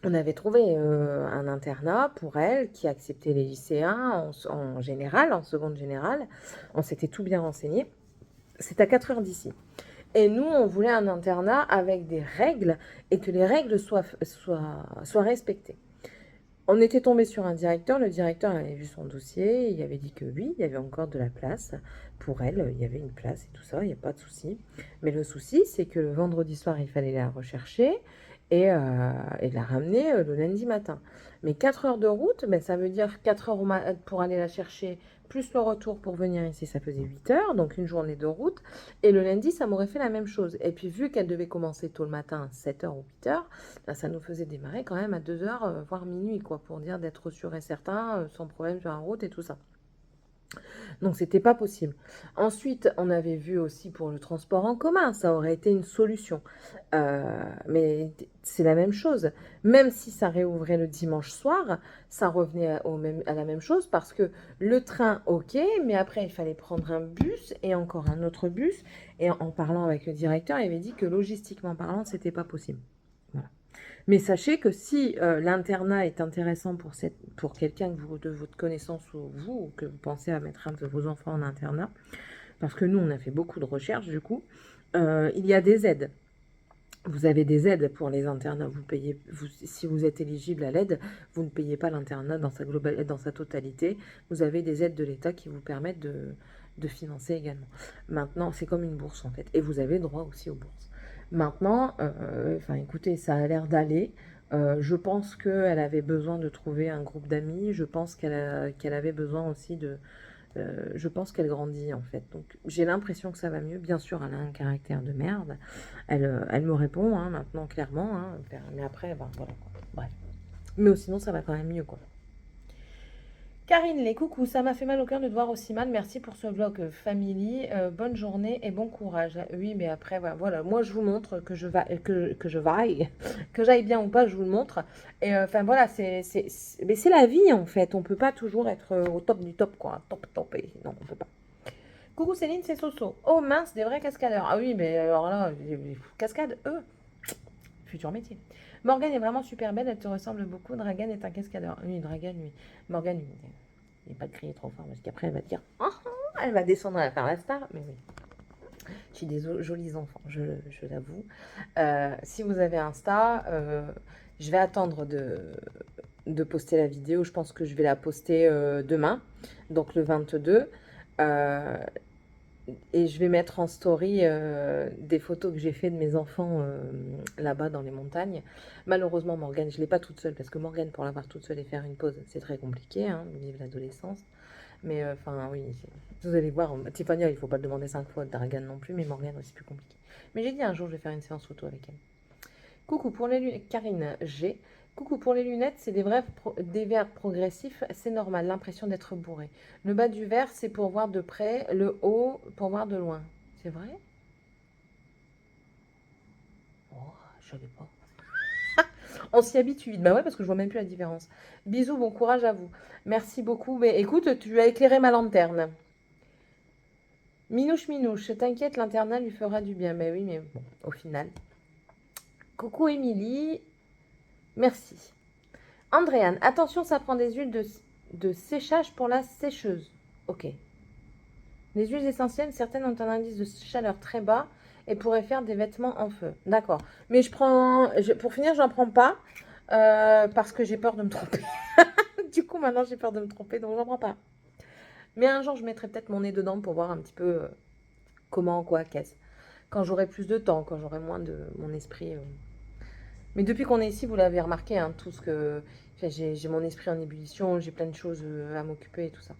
On avait trouvé un internat pour elle qui acceptait les lycéens en général, en seconde générale. On s'était tout bien renseigné. C'est à 4 heures d'ici. Et nous, on voulait un internat avec des règles et que les règles soient respectées. On était tombé sur un directeur. Le directeur avait vu son dossier. Il avait dit que oui, il y avait encore de la place pour elle. Il y avait une place et tout ça, il n'y a pas de souci. Mais le souci, c'est que le vendredi soir, il fallait la rechercher et la ramener le lundi matin. Mais 4 heures de route, ben, ça veut dire 4 heures pour aller la chercher, plus le retour pour venir ici, ça faisait 8 heures, donc une journée de route. Et le lundi, ça m'aurait fait la même chose. Et puis vu qu'elle devait commencer tôt le matin, 7 heures ou 8 heures, ben, ça nous faisait démarrer quand même à 2 heures, voire minuit, quoi, pour dire d'être sûr et certain, sans problème sur la route et tout ça. Donc c'était pas possible. Ensuite, on avait vu aussi pour le transport en commun, ça aurait été une solution. Mais c'est la même chose. Même si ça réouvrait le dimanche soir, ça revenait à la même chose parce que le train, ok, mais après il fallait prendre un bus et encore un autre bus. Et en parlant avec le directeur, il avait dit que logistiquement parlant, c'était pas possible. Voilà. Mais sachez que si l'internat est intéressant pour quelqu'un de votre connaissance ou vous, que vous pensez à mettre un de vos enfants en internat, parce que nous, on a fait beaucoup de recherches du coup, il y a des aides. Vous avez des aides pour les internats. Si vous êtes éligible à l'aide, vous ne payez pas l'internat dans sa totalité. Vous avez des aides de l'État qui vous permettent de financer également. Maintenant, c'est comme une bourse en fait. Et vous avez droit aussi aux bourses. Maintenant, écoutez, ça a l'air d'aller. Je pense qu'elle avait besoin de trouver un groupe d'amis. Je pense qu'elle avait besoin aussi je pense qu'elle grandit en fait. Donc j'ai l'impression que ça va mieux. Bien sûr, elle a un caractère de merde. Elle me répond hein, maintenant clairement. Hein, mais après, ben, voilà. Bref. Mais sinon, ça va quand même mieux quoi. Karine, les coucou, ça m'a fait mal au cœur de te voir aussi mal. Merci pour ce vlog family. Bonne journée et bon courage. Oui, mais après, voilà. Moi, je vous montre que que j'aille bien ou pas, je vous le montre. Et voilà, mais c'est la vie en fait. On peut pas toujours être au top du top, quoi. Top. Non, on peut pas. Coucou Céline, c'est Soso. Oh mince, des vrais cascadeurs. Ah oui, mais alors là, cascade, futur métier. Morgane est vraiment super belle, elle te ressemble beaucoup. Dragan est un cascadeur. Oui, Dragan, oui. Morgane, oui. Il n'est pas de crier trop fort parce qu'après elle va dire elle va descendre à faire la star. Mais oui, j'ai des jolis enfants, je l'avoue. Si vous avez Insta, je vais attendre de poster la vidéo. Je pense que je vais la poster demain, donc le 22. Et je vais mettre en story des photos que j'ai fait de mes enfants là-bas dans les montagnes. Malheureusement, Morgane, je ne l'ai pas toute seule, parce que Morgane, pour l'avoir toute seule et faire une pause, c'est très compliqué, hein, de vivre l'adolescence. Mais oui, vous allez voir, Tiffany, il ne faut pas le demander 5 fois, Dragan non plus, mais Morgane, c'est plus compliqué. Mais j'ai dit un jour, je vais faire une séance photo avec elle. Coucou, pour les lunettes, Karine G. Coucou, pour les lunettes, c'est des verres progressifs, c'est normal, l'impression d'être bourré. Le bas du verre, c'est pour voir de près, le haut, pour voir de loin. C'est vrai? Oh, je savais pas. On s'y habitue vite. Bah ouais, parce que je vois même plus la différence. Bisous, bon courage à vous. Merci beaucoup. Mais écoute, tu as éclairé ma lanterne. Minouche, t'inquiète, l'internat lui fera du bien. Mais oui, mais bon, au final. Coucou Émilie. Merci. Andréane, attention, ça prend des huiles de séchage pour la sécheuse. Ok. Les huiles essentielles, certaines ont un indice de chaleur très bas et pourraient faire des vêtements en feu. D'accord. Mais pour finir, j'en prends pas parce que j'ai peur de me tromper. Du coup, maintenant, j'ai peur de me tromper, donc j'en prends pas. Mais un jour, je mettrai peut-être mon nez dedans pour voir un petit peu comment, quoi, qu'est-ce. Quand j'aurai plus de temps, quand j'aurai moins de mon esprit. Mais depuis qu'on est ici, vous l'avez remarqué, hein, tout ce que j'ai mon esprit en ébullition, j'ai plein de choses à m'occuper et tout ça.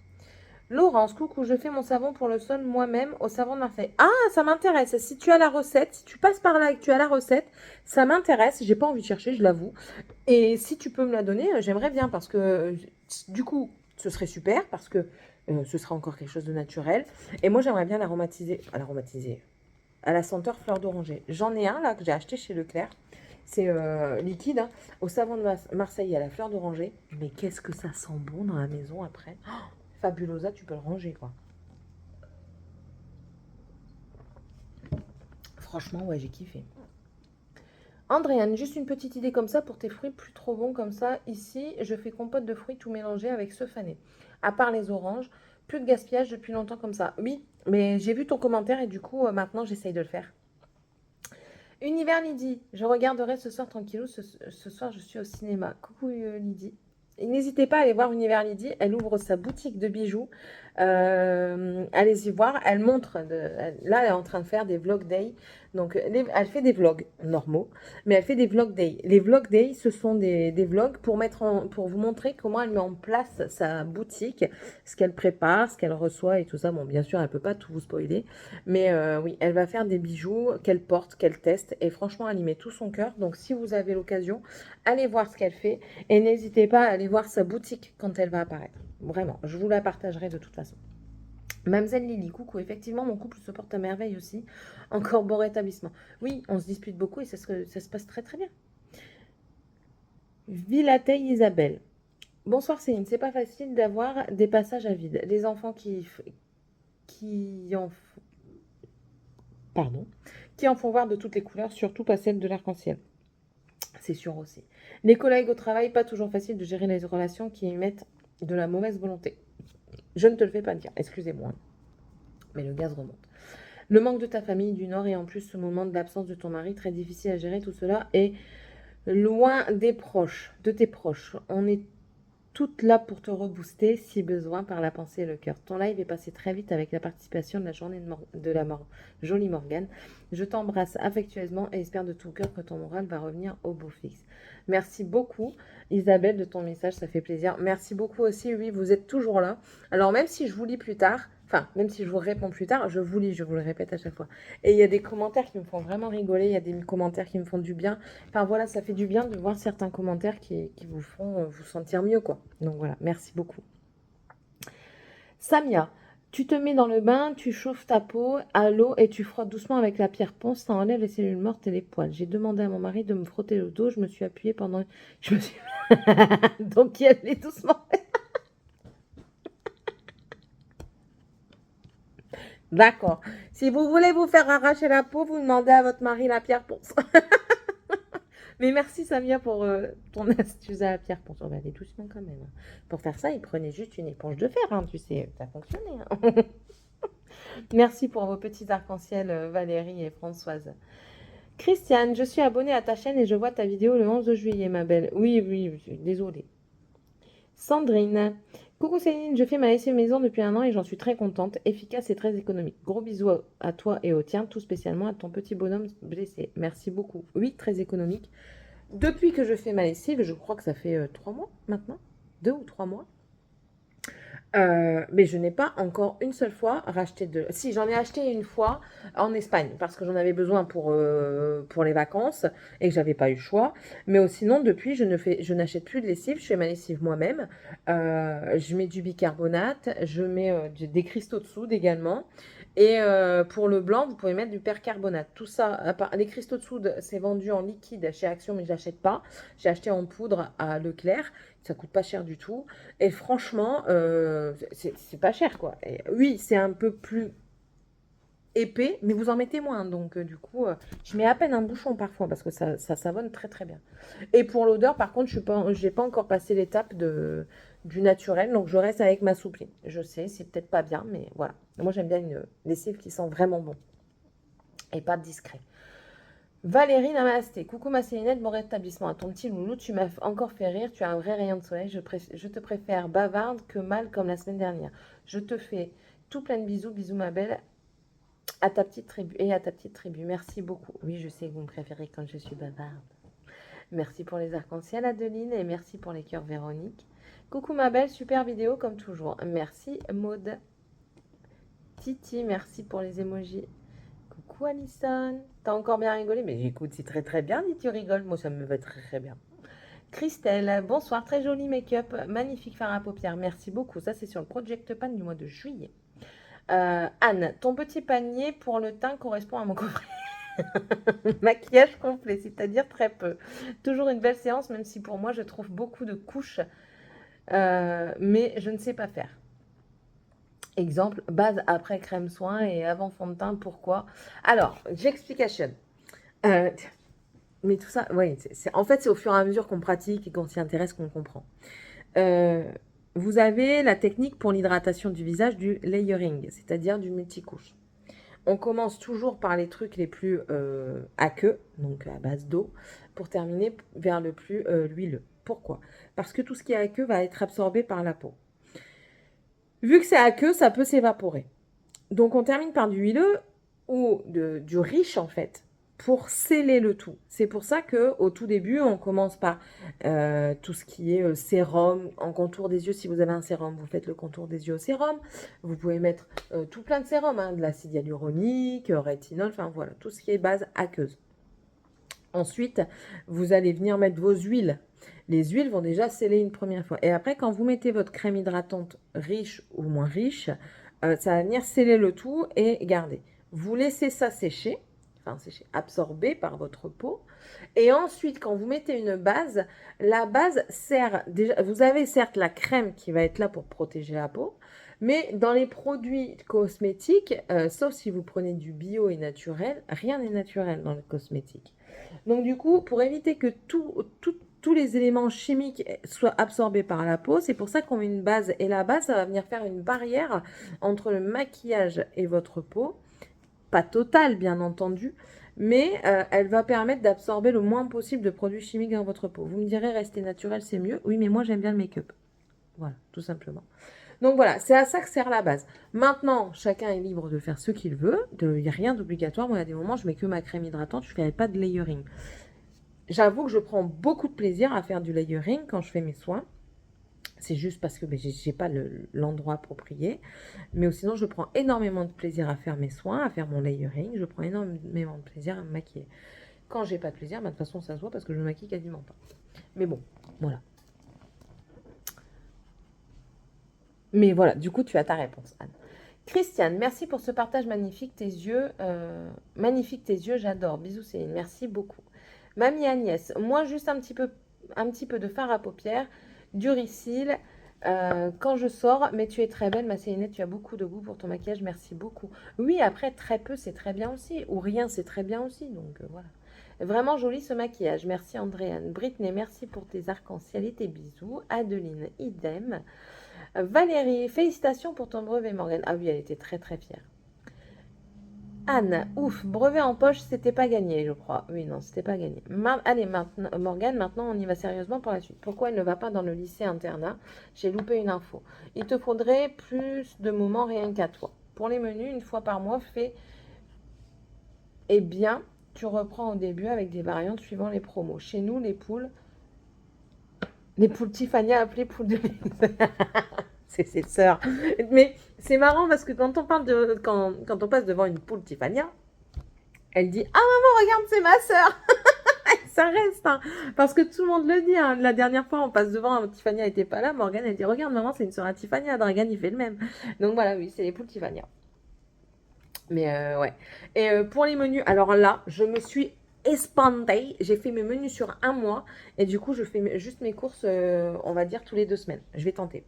Laurence, coucou, je fais mon savon pour le sol moi-même au savon de Marseille. Ah, ça m'intéresse. Si tu as la recette, si tu passes par là et que tu as la recette, ça m'intéresse. J'ai pas envie de chercher, je l'avoue. Et si tu peux me la donner, j'aimerais bien parce que du coup, ce serait super parce que ce sera encore quelque chose de naturel. Et moi, j'aimerais bien l'aromatiser à la senteur fleur d'oranger. J'en ai un là que j'ai acheté chez Leclerc. C'est liquide, hein, au savon de Marseille à la fleur d'oranger. Mais qu'est-ce que ça sent bon dans la maison après. Fabulosa, tu peux le ranger, quoi. Franchement, ouais, j'ai kiffé. Andréane, juste une petite idée comme ça pour tes fruits plus trop bons comme ça. Ici, je fais compote de fruits tout mélangé avec ce fané. À part les oranges, plus de gaspillage depuis longtemps comme ça. Oui, mais j'ai vu ton commentaire et du coup, maintenant, j'essaye de le faire. Univers Lydie, je regarderai ce soir tranquillou. Ce soir, je suis au cinéma. Coucou Lydie. Et n'hésitez pas à aller voir Univers Lydie. Elle ouvre sa boutique de bijoux. Allez-y voir. Elle montre. Là, elle est en train de faire des vlog day. Donc, elle fait des vlogs normaux, mais elle fait des vlog day. Les vlog day, ce sont des vlogs pour vous montrer comment elle met en place sa boutique, ce qu'elle prépare, ce qu'elle reçoit et tout ça. Bon, bien sûr, elle ne peut pas tout vous spoiler, mais oui, elle va faire des bijoux qu'elle porte, qu'elle teste, et franchement, elle y met tout son cœur. Donc, si vous avez l'occasion, allez voir ce qu'elle fait, et n'hésitez pas à aller voir sa boutique quand elle va apparaître. Vraiment, je vous la partagerai de toute façon. Mamzelle Lily, coucou, effectivement, mon couple se porte à merveille aussi. Encore bon rétablissement. Oui, on se dispute beaucoup et ça se passe très très bien. Villatey Isabelle. Bonsoir Céline, c'est pas facile d'avoir des passages à vide. Les enfants qui en font voir de toutes les couleurs, surtout pas celles de l'arc-en-ciel. C'est sûr aussi. Les collègues au travail, pas toujours facile de gérer les relations qui émettent de la mauvaise volonté. Je ne te le fais pas dire, excusez-moi. Mais le gaz remonte. Le manque de ta famille du Nord et en plus ce moment de l'absence de ton mari, très difficile à gérer tout cela et loin des proches, de tes proches. On est toutes là pour te rebooster si besoin par la pensée et le cœur. Ton live est passé très vite avec la participation de la journée de la mort. Jolie Morgane. Je t'embrasse affectueusement et espère de tout cœur que ton moral va revenir au beau fixe. Merci beaucoup Isabelle de ton message, ça fait plaisir. Merci beaucoup aussi, oui, vous êtes toujours là. Alors même si je vous lis plus tard, enfin même si je vous réponds plus tard, je vous lis, je vous le répète à chaque fois. Et il y a des commentaires qui me font vraiment rigoler, il y a des commentaires qui me font du bien. Enfin voilà, ça fait du bien de voir certains commentaires qui vous font vous sentir mieux, quoi. Donc voilà, merci beaucoup. Samia, tu te mets dans le bain, tu chauffes ta peau à l'eau et tu frottes doucement avec la pierre ponce, ça enlève les cellules mortes et les poils. J'ai demandé à mon mari de me frotter le dos, je me suis appuyée pendant... Je me suis... Donc y aller doucement. D'accord. Si vous voulez vous faire arracher la peau, vous demandez à votre mari la pierre ponce. Mais merci Samia pour ton astuce à la pierre ponce. On va aller doucement quand même. Pour faire ça, il prenait juste une éponge de fer, hein, tu sais, ça fonctionnait. Hein. Merci pour vos petits arcs-en-ciel Valérie et Françoise. Christiane, je suis abonnée à ta chaîne et je vois ta vidéo le 11 juillet, ma belle. Oui, oui, désolée. Sandrine, coucou Céline, je fais ma lessive maison depuis 1 an et j'en suis très contente, efficace et très économique. Gros bisous à toi et au tien, tout spécialement à ton petit bonhomme blessé. Merci beaucoup. Oui, très économique. Depuis que je fais ma lessive, je crois que ça fait 3 mois maintenant, 2 ou 3 mois. Mais je n'ai pas encore une seule fois racheté de... Si, j'en ai acheté une fois en Espagne parce que j'en avais besoin pour les vacances et que j'avais pas eu le choix. Mais sinon, depuis, je n'achète plus de lessive. Je fais ma lessive moi-même. Je mets du bicarbonate, je mets des cristaux de soude également. Et pour le blanc, vous pouvez mettre du percarbonate. Tout ça, les cristaux de soude, c'est vendu en liquide chez Action, mais je l'achète pas. J'ai acheté en poudre à Leclerc. Ça coûte pas cher du tout. Et franchement, c'est pas cher, quoi. Et oui, c'est un peu plus épais, mais vous en mettez moins. Donc, du coup, je mets à peine un bouchon parfois parce que ça savonne très très bien. Et pour l'odeur, par contre, je n'ai pas encore passé l'étape du naturel, donc je reste avec ma soupline. Je sais, c'est peut-être pas bien, mais voilà. Moi, j'aime bien une lessive qui sent vraiment bon et pas discret. Valérie Namasté, coucou ma Célinette, bon rétablissement à ton petit loulou, tu m'as encore fait rire, tu as un vrai rayon de soleil, je te préfère bavarde que mal comme la semaine dernière. Je te fais tout plein de bisous, bisous ma belle, à ta petite tribu et à ta petite tribu, merci beaucoup. Oui, je sais que vous me préférez quand je suis bavarde. Merci pour les arcs-en-ciel Adeline et merci pour les cœurs Véronique. Coucou ma belle, super vidéo comme toujours. Merci Maude. Titi, merci pour les emojis. Coucou Alison, t'as encore bien rigolé? Mais écoute, c'est très très bien, dit tu rigoles. Moi, ça me va très très bien. Christelle, bonsoir, très joli make-up, magnifique fard à paupières, merci beaucoup. Ça, c'est sur le Project Pan du mois de juillet. Anne, ton petit panier pour le teint correspond à mon coffret. Maquillage complet, c'est-à-dire très peu. Toujours une belle séance, même si pour moi, je trouve beaucoup de couches, mais je ne sais pas faire. Exemple, base après crème soin et avant fond de teint, pourquoi? Alors, j'explication. Mais tout ça, oui, en fait, c'est au fur et à mesure qu'on pratique et qu'on s'y intéresse qu'on comprend. Vous avez la technique pour l'hydratation du visage du layering, c'est-à-dire du multicouche. On commence toujours par les trucs les plus aqueux, donc à base d'eau, pour terminer vers le plus huileux. Pourquoi? Parce que tout ce qui est aqueux va être absorbé par la peau. Vu que c'est aqueux, ça peut s'évaporer. Donc on termine par du huileux ou du riche en fait, pour sceller le tout. C'est pour ça qu'au tout début, on commence par tout ce qui est sérum en contour des yeux. Si vous avez un sérum, vous faites le contour des yeux au sérum. Vous pouvez mettre tout plein de sérums, hein, de l'acide hyaluronique, rétinol, enfin voilà, tout ce qui est base aqueuse. Ensuite, vous allez venir mettre vos huiles. Les huiles vont déjà sceller une première fois. Et après, quand vous mettez votre crème hydratante riche ou moins riche, ça va venir sceller le tout et garder. Vous laissez ça sécher, enfin sécher, absorber par votre peau. Et ensuite, quand vous mettez une base, la base sert déjà. Vous avez certes la crème qui va être là pour protéger la peau, mais dans les produits cosmétiques, sauf si vous prenez du bio et naturel, rien n'est naturel dans le cosmétique. Donc du coup, pour éviter que tous les éléments chimiques soient absorbés par la peau, c'est pour ça qu'on met une base. Et la base, ça va venir faire une barrière entre le maquillage et votre peau. pas totale, bien entendu, mais elle va permettre d'absorber le moins possible de produits chimiques dans votre peau. Vous me direz, rester naturel, c'est mieux. Oui, mais moi, j'aime bien le make-up. Voilà, tout simplement. Donc voilà, c'est à ça que sert la base. Maintenant, chacun est libre de faire ce qu'il veut. Il n'y a rien d'obligatoire. Moi, à des moments, je mets que ma crème hydratante. Je ne ferai pas de layering. J'avoue que je prends beaucoup de plaisir à faire du layering quand je fais mes soins. C'est juste parce que je n'ai pas l'endroit approprié. Mais sinon, je prends énormément de plaisir à faire mes soins, à faire mon layering. Je prends énormément de plaisir à me maquiller. Quand j'ai pas de plaisir, de toute façon, ça se voit parce que je me maquille quasiment pas. Mais bon, voilà. Mais voilà, du coup, tu as ta réponse, Anne. Christiane, merci pour ce partage magnifique. Tes yeux, j'adore. Bisous, Céline. Merci beaucoup. Mamie Agnès, moi, juste un petit peu de fard à paupières, du Ricyl quand je sors. Mais tu es très belle, ma Célinette. Tu as beaucoup de goût pour ton maquillage. Merci beaucoup. Oui, après, très peu, c'est très bien aussi. Ou rien, c'est très bien aussi. Donc, voilà. Vraiment joli ce maquillage. Merci, Andréane. Britney, merci pour tes arcs-en-ciel et tes bisous. Adeline, idem. Valérie, félicitations pour ton brevet, Morgane. Ah oui, elle était très très fière. Anne, ouf, brevet en poche, c'était pas gagné, je crois. Oui, non, c'était pas gagné. Allez, maintenant, Morgane, maintenant on y va sérieusement pour la suite. Pourquoi elle ne va pas dans le lycée internat? J'ai loupé une info. Il te faudrait plus de moments rien qu'à toi. Pour les menus, une fois par mois, fais. Eh bien, tu reprends au début avec des variantes suivant les promos. Chez nous, les poules Tiffany appelées poules de c'est ses sœurs. Mais c'est marrant parce que quand on parle de quand on passe devant une poule Tiffania, elle dit ah maman regarde c'est ma sœur. Ça reste hein, parce que tout le monde le dit. Hein. La dernière fois on passe devant Tiffania n'était pas là, Morgane elle dit regarde maman c'est une sœur à Tiffania. Dragan il fait le même. Donc voilà oui c'est les poules Tiffania. Mais ouais. Et pour les menus alors là je me suis expandée. J'ai fait mes menus sur un mois et du coup je fais juste mes courses on va dire tous les 2 semaines. Je vais tenter.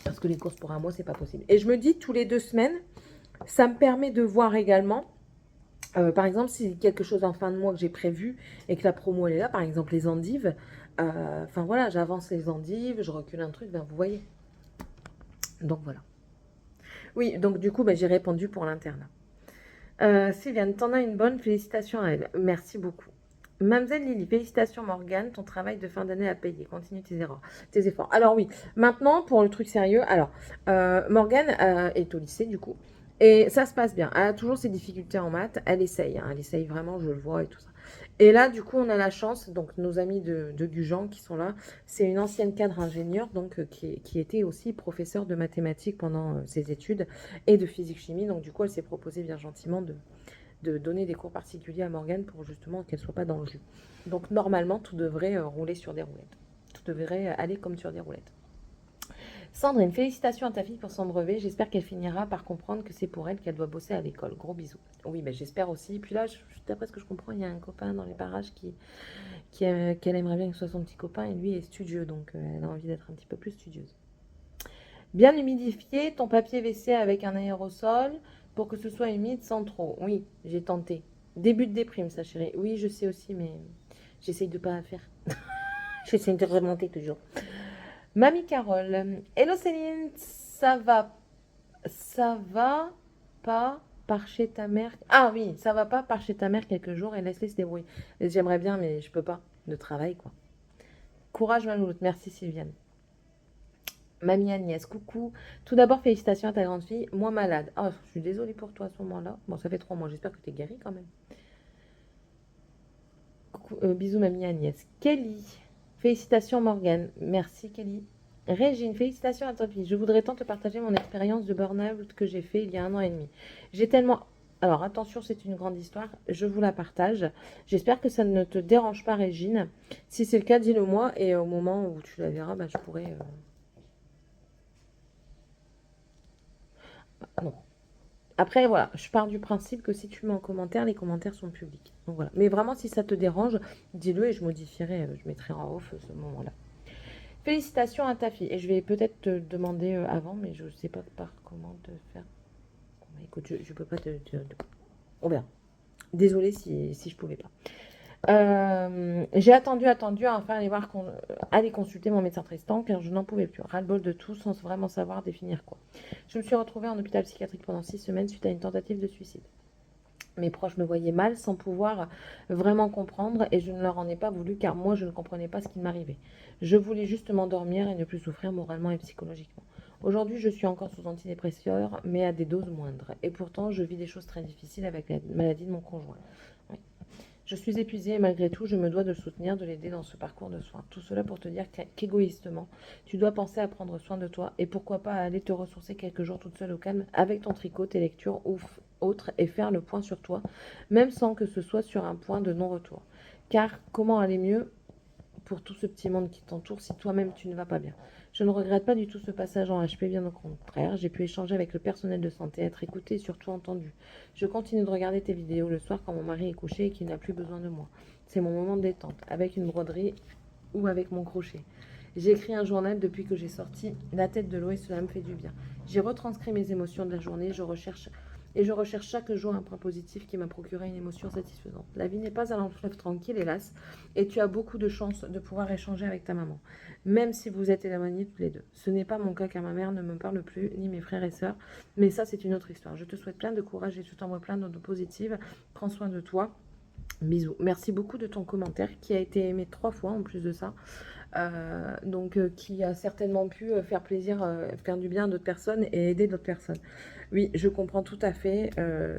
Parce que les courses pour un mois, c'est pas possible. Et je me dis, tous les 2 semaines, ça me permet de voir également, par exemple, si quelque chose en fin de mois que j'ai prévu et que la promo elle est là, par exemple les endives, enfin voilà, j'avance les endives, je recule un truc, ben, vous voyez. Donc voilà. Oui, donc du coup, ben, j'ai répondu pour l'internat. Sylviane, t'en as une bonne, félicitations à elle. Merci beaucoup. Mademoiselle Lily, félicitations Morgane, ton travail de fin d'année a payé. Continue tes efforts. Alors oui, maintenant pour le truc sérieux, alors Morgane est au lycée du coup, et ça se passe bien. Elle a toujours ses difficultés en maths, elle essaye vraiment, je le vois et tout ça. Et là du coup on a la chance, donc nos amis de Gujan qui sont là, c'est une ancienne cadre ingénieure donc qui était aussi professeure de mathématiques pendant ses études et de physique-chimie, donc du coup elle s'est proposée bien gentiment de donner des cours particuliers à Morgane pour justement qu'elle ne soit pas dans le jus. Donc normalement, tout devrait rouler sur des roulettes. Tout devrait aller comme sur des roulettes. Sandrine, félicitations à ta fille pour son brevet. J'espère qu'elle finira par comprendre que c'est pour elle qu'elle doit bosser à l'école. Gros bisous. Oui, mais j'espère aussi. Puis là, d'après ce que je comprends, il y a un copain dans les parages qu'elle aimerait bien que ce soit son petit copain et lui est studieux. Donc elle a envie d'être un petit peu plus studieuse. Bien humidifier ton papier WC avec un aérosol pour que ce soit humide sans trop. Oui, j'ai tenté. Début de déprime, ça chérie. Oui, je sais aussi, mais j'essaye de pas faire. J'essaye de remonter toujours. Mamie Carole. Hello Céline, ça va pas par chez ta mère. Ah oui, ça va pas par chez ta mère quelques jours et laisse-les se débrouiller. J'aimerais bien, mais je peux pas. De travail, quoi. Courage, ma louloute. Merci Sylviane. Mamie Agnès, coucou. Tout d'abord, félicitations à ta grande fille. Moi malade. Oh, je suis désolée pour toi à ce moment-là. Bon, ça fait 3 mois. J'espère que tu es guérie quand même. Coucou, bisous, mamie Agnès. Kelly. Félicitations, Morgane. Merci, Kelly. Régine, félicitations à ta fille. Je voudrais tant te partager mon expérience de burn-out que j'ai fait il y a 1 an et demi. J'ai tellement. Alors, attention, c'est une grande histoire. Je vous la partage. J'espère que ça ne te dérange pas, Régine. Si c'est le cas, dis-le moi. Et au moment où tu la verras, bah, je pourrais. Non. Après, voilà, je pars du principe que si tu mets en commentaire, les commentaires sont publics. Donc voilà. Mais vraiment, si ça te dérange, dis-le et je modifierai, je mettrai en off ce moment-là. Félicitations à ta fille. Et je vais peut-être te demander avant, mais je ne sais pas par comment te faire. Bon, bah, écoute, je ne peux pas te. On verra. Désolée si je ne pouvais pas. J'ai attendu à enfin aller consulter mon médecin traitant car je n'en pouvais plus. Ras-le-bol de tout sans vraiment savoir définir quoi. Je me suis retrouvée en hôpital psychiatrique pendant 6 semaines suite à une tentative de suicide. Mes proches me voyaient mal sans pouvoir vraiment comprendre et je ne leur en ai pas voulu car moi je ne comprenais pas ce qui m'arrivait. Je voulais juste m'endormir et ne plus souffrir moralement et psychologiquement. Aujourd'hui, je suis encore sous antidépresseurs, mais à des doses moindres. Et pourtant, je vis des choses très difficiles avec la maladie de mon conjoint. Oui. Je suis épuisée et malgré tout, je me dois de le soutenir, de l'aider dans ce parcours de soins. Tout cela pour te dire qu'égoïstement, tu dois penser à prendre soin de toi et pourquoi pas à aller te ressourcer quelques jours toute seule au calme avec ton tricot, tes lectures ou autres et faire le point sur toi, même sans que ce soit sur un point de non-retour. Car comment aller mieux pour tout ce petit monde qui t'entoure si toi-même tu ne vas pas bien. Je ne regrette pas du tout ce passage en HP, bien au contraire. J'ai pu échanger avec le personnel de santé, être écoutée et surtout entendue. Je continue de regarder tes vidéos le soir quand mon mari est couché et qu'il n'a plus besoin de moi. C'est mon moment de détente, avec une broderie ou avec mon crochet. J'ai écrit un journal depuis que j'ai sorti la tête de l'eau et cela me fait du bien. J'ai retranscrit mes émotions de la journée, je recherche chaque jour un point positif qui m'a procuré une émotion satisfaisante. La vie n'est pas un long fleuve tranquille, hélas, et tu as beaucoup de chance de pouvoir échanger avec ta maman, même si vous êtes éloignés tous les deux. Ce n'est pas mon cas car ma mère ne me parle plus, ni mes frères et sœurs, mais ça c'est une autre histoire. Je te souhaite plein de courage et je t'envoie plein d'ondes positives. Prends soin de toi. Bisous. Merci beaucoup de ton commentaire qui a été aimé 3 fois en plus de ça. Qui a certainement pu faire plaisir, faire du bien à d'autres personnes et aider d'autres personnes. Oui, je comprends tout à fait.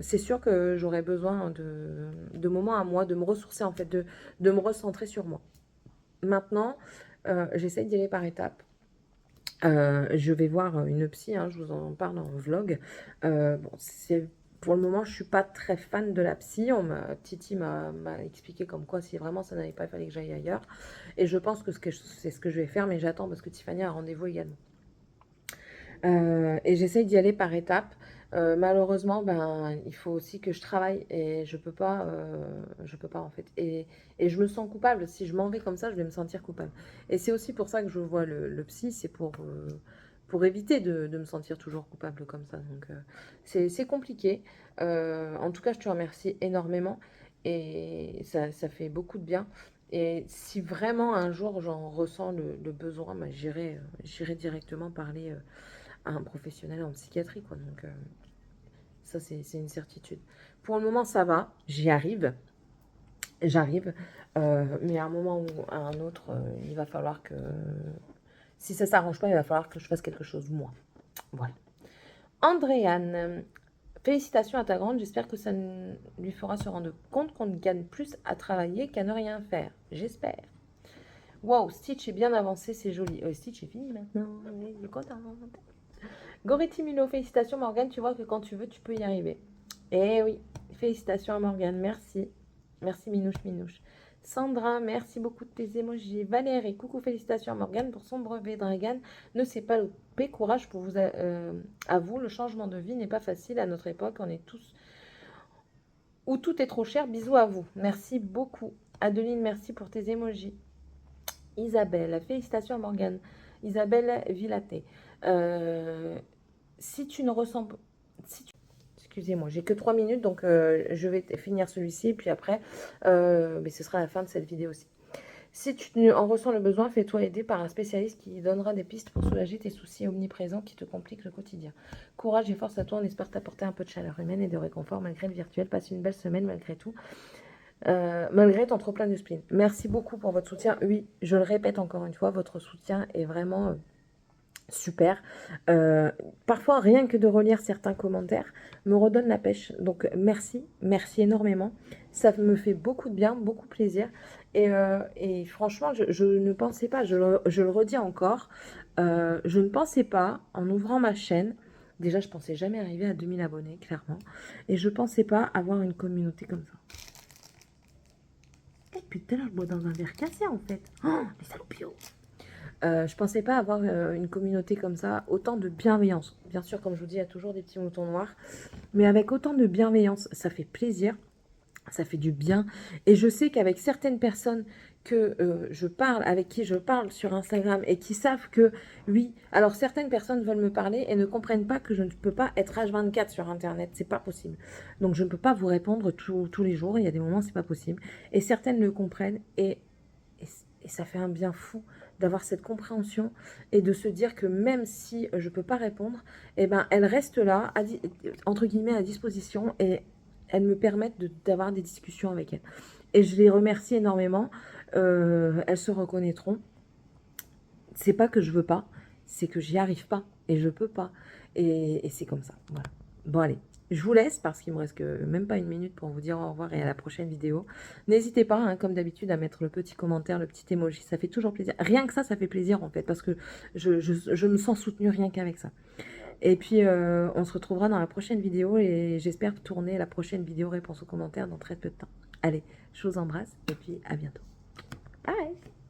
C'est sûr que j'aurais besoin de moments à moi, de me ressourcer en fait, de me recentrer sur moi. Maintenant, j'essaye d'y aller par étapes. Je vais voir une psy, hein, je vous en parle en vlog. Pour le moment, je suis pas très fan de la psy. Titi m'a expliqué comme quoi si vraiment ça n'allait pas, il fallait que j'aille ailleurs. Et je pense que c'est ce que je vais faire, mais j'attends parce que Tiffany a un rendez-vous également. Et j'essaye d'y aller par étapes. Malheureusement, il faut aussi que je travaille et je peux pas en fait. Et je me sens coupable. Si je m'en vais comme ça, je vais me sentir coupable. Et c'est aussi pour ça que je vois le psy, c'est pour éviter de me sentir toujours coupable comme ça. Donc c'est compliqué. En tout cas, je te remercie énormément et ça fait beaucoup de bien. Et si vraiment un jour j'en ressens le besoin, j'irai directement parler à un professionnel en psychiatrie, quoi. Donc, ça, c'est une certitude. Pour le moment, ça va, j'arrive, mais à un moment ou à un autre, il va falloir que, si ça s'arrange pas, il va falloir que je fasse quelque chose moi. Voilà. Andréane, félicitations à ta grande, j'espère que ça lui fera se rendre compte qu'on gagne plus à travailler qu'à ne rien faire. J'espère. Waouh, Stitch est bien avancé, c'est joli. Stitch est fini maintenant, il est content. Goretti Milo, félicitations Morgane, tu vois que quand tu veux, tu peux y arriver. Eh oui, félicitations à Morgane, merci. Merci Minouche Minouche. Sandra, merci beaucoup de tes émojis. Valérie, coucou, félicitations à Morgane pour son brevet. Dragan ne s'est pas loupé, courage pour vous à vous, le changement de vie n'est pas facile à notre époque, on est tous où tout est trop cher, bisous à vous. Merci beaucoup. Adeline, merci pour tes émojis. Isabelle, félicitations à Morgane. Isabelle Villaté. Si tu ne ressens pas... Excusez-moi, j'ai que 3 minutes, donc je vais finir celui-ci, puis après, mais ce sera la fin de cette vidéo aussi. Si tu en ressens le besoin, fais-toi aider par un spécialiste qui donnera des pistes pour soulager tes soucis omniprésents qui te compliquent le quotidien. Courage et force à toi, on espère t'apporter un peu de chaleur humaine et de réconfort malgré le virtuel. Passe une belle semaine malgré tout, malgré ton trop plein de spleen. Merci beaucoup pour votre soutien. Oui, je le répète encore une fois, votre soutien est vraiment... super. Parfois, rien que de relire certains commentaires me redonne la pêche. Donc, merci énormément. Ça me fait beaucoup de bien, beaucoup plaisir. Et franchement, je ne pensais pas, je le redis encore, je ne pensais pas, en ouvrant ma chaîne, déjà, je pensais jamais arriver à 2000 abonnés, clairement. Et je pensais pas avoir une communauté comme ça. Et putain, je bois dans un verre cassé, en fait. Oh, les salopios! Je pensais pas avoir une communauté comme ça, autant de bienveillance. Bien sûr, comme je vous dis, il y a toujours des petits moutons noirs, mais avec autant de bienveillance, ça fait plaisir, ça fait du bien. Et je sais qu'avec certaines personnes que je parle, avec qui je parle sur Instagram et qui savent que, oui, alors certaines personnes veulent me parler et ne comprennent pas que je ne peux pas être H24 sur Internet, c'est pas possible. Donc je ne peux pas vous répondre tous les jours, il y a des moments c'est pas possible. Et certaines le comprennent et ça fait un bien fou d'avoir cette compréhension et de se dire que même si je peux pas répondre, eh ben, elles restent là, entre guillemets, à disposition et elles me permettent d'avoir des discussions avec elles. Et je les remercie énormément. Elles se reconnaîtront. C'est pas que je veux pas, c'est que j'y arrive pas et je peux pas. Et c'est comme ça. Voilà. Bon, allez. Je vous laisse parce qu'il me reste que même pas une minute pour vous dire au revoir et à la prochaine vidéo. N'hésitez pas, hein, comme d'habitude, à mettre le petit commentaire, le petit emoji. Ça fait toujours plaisir. Rien que ça fait plaisir en fait parce que je me sens soutenue rien qu'avec ça. Et puis, on se retrouvera dans la prochaine vidéo et j'espère tourner la prochaine vidéo réponse aux commentaires dans très peu de temps. Allez, je vous embrasse et puis à bientôt. Bye!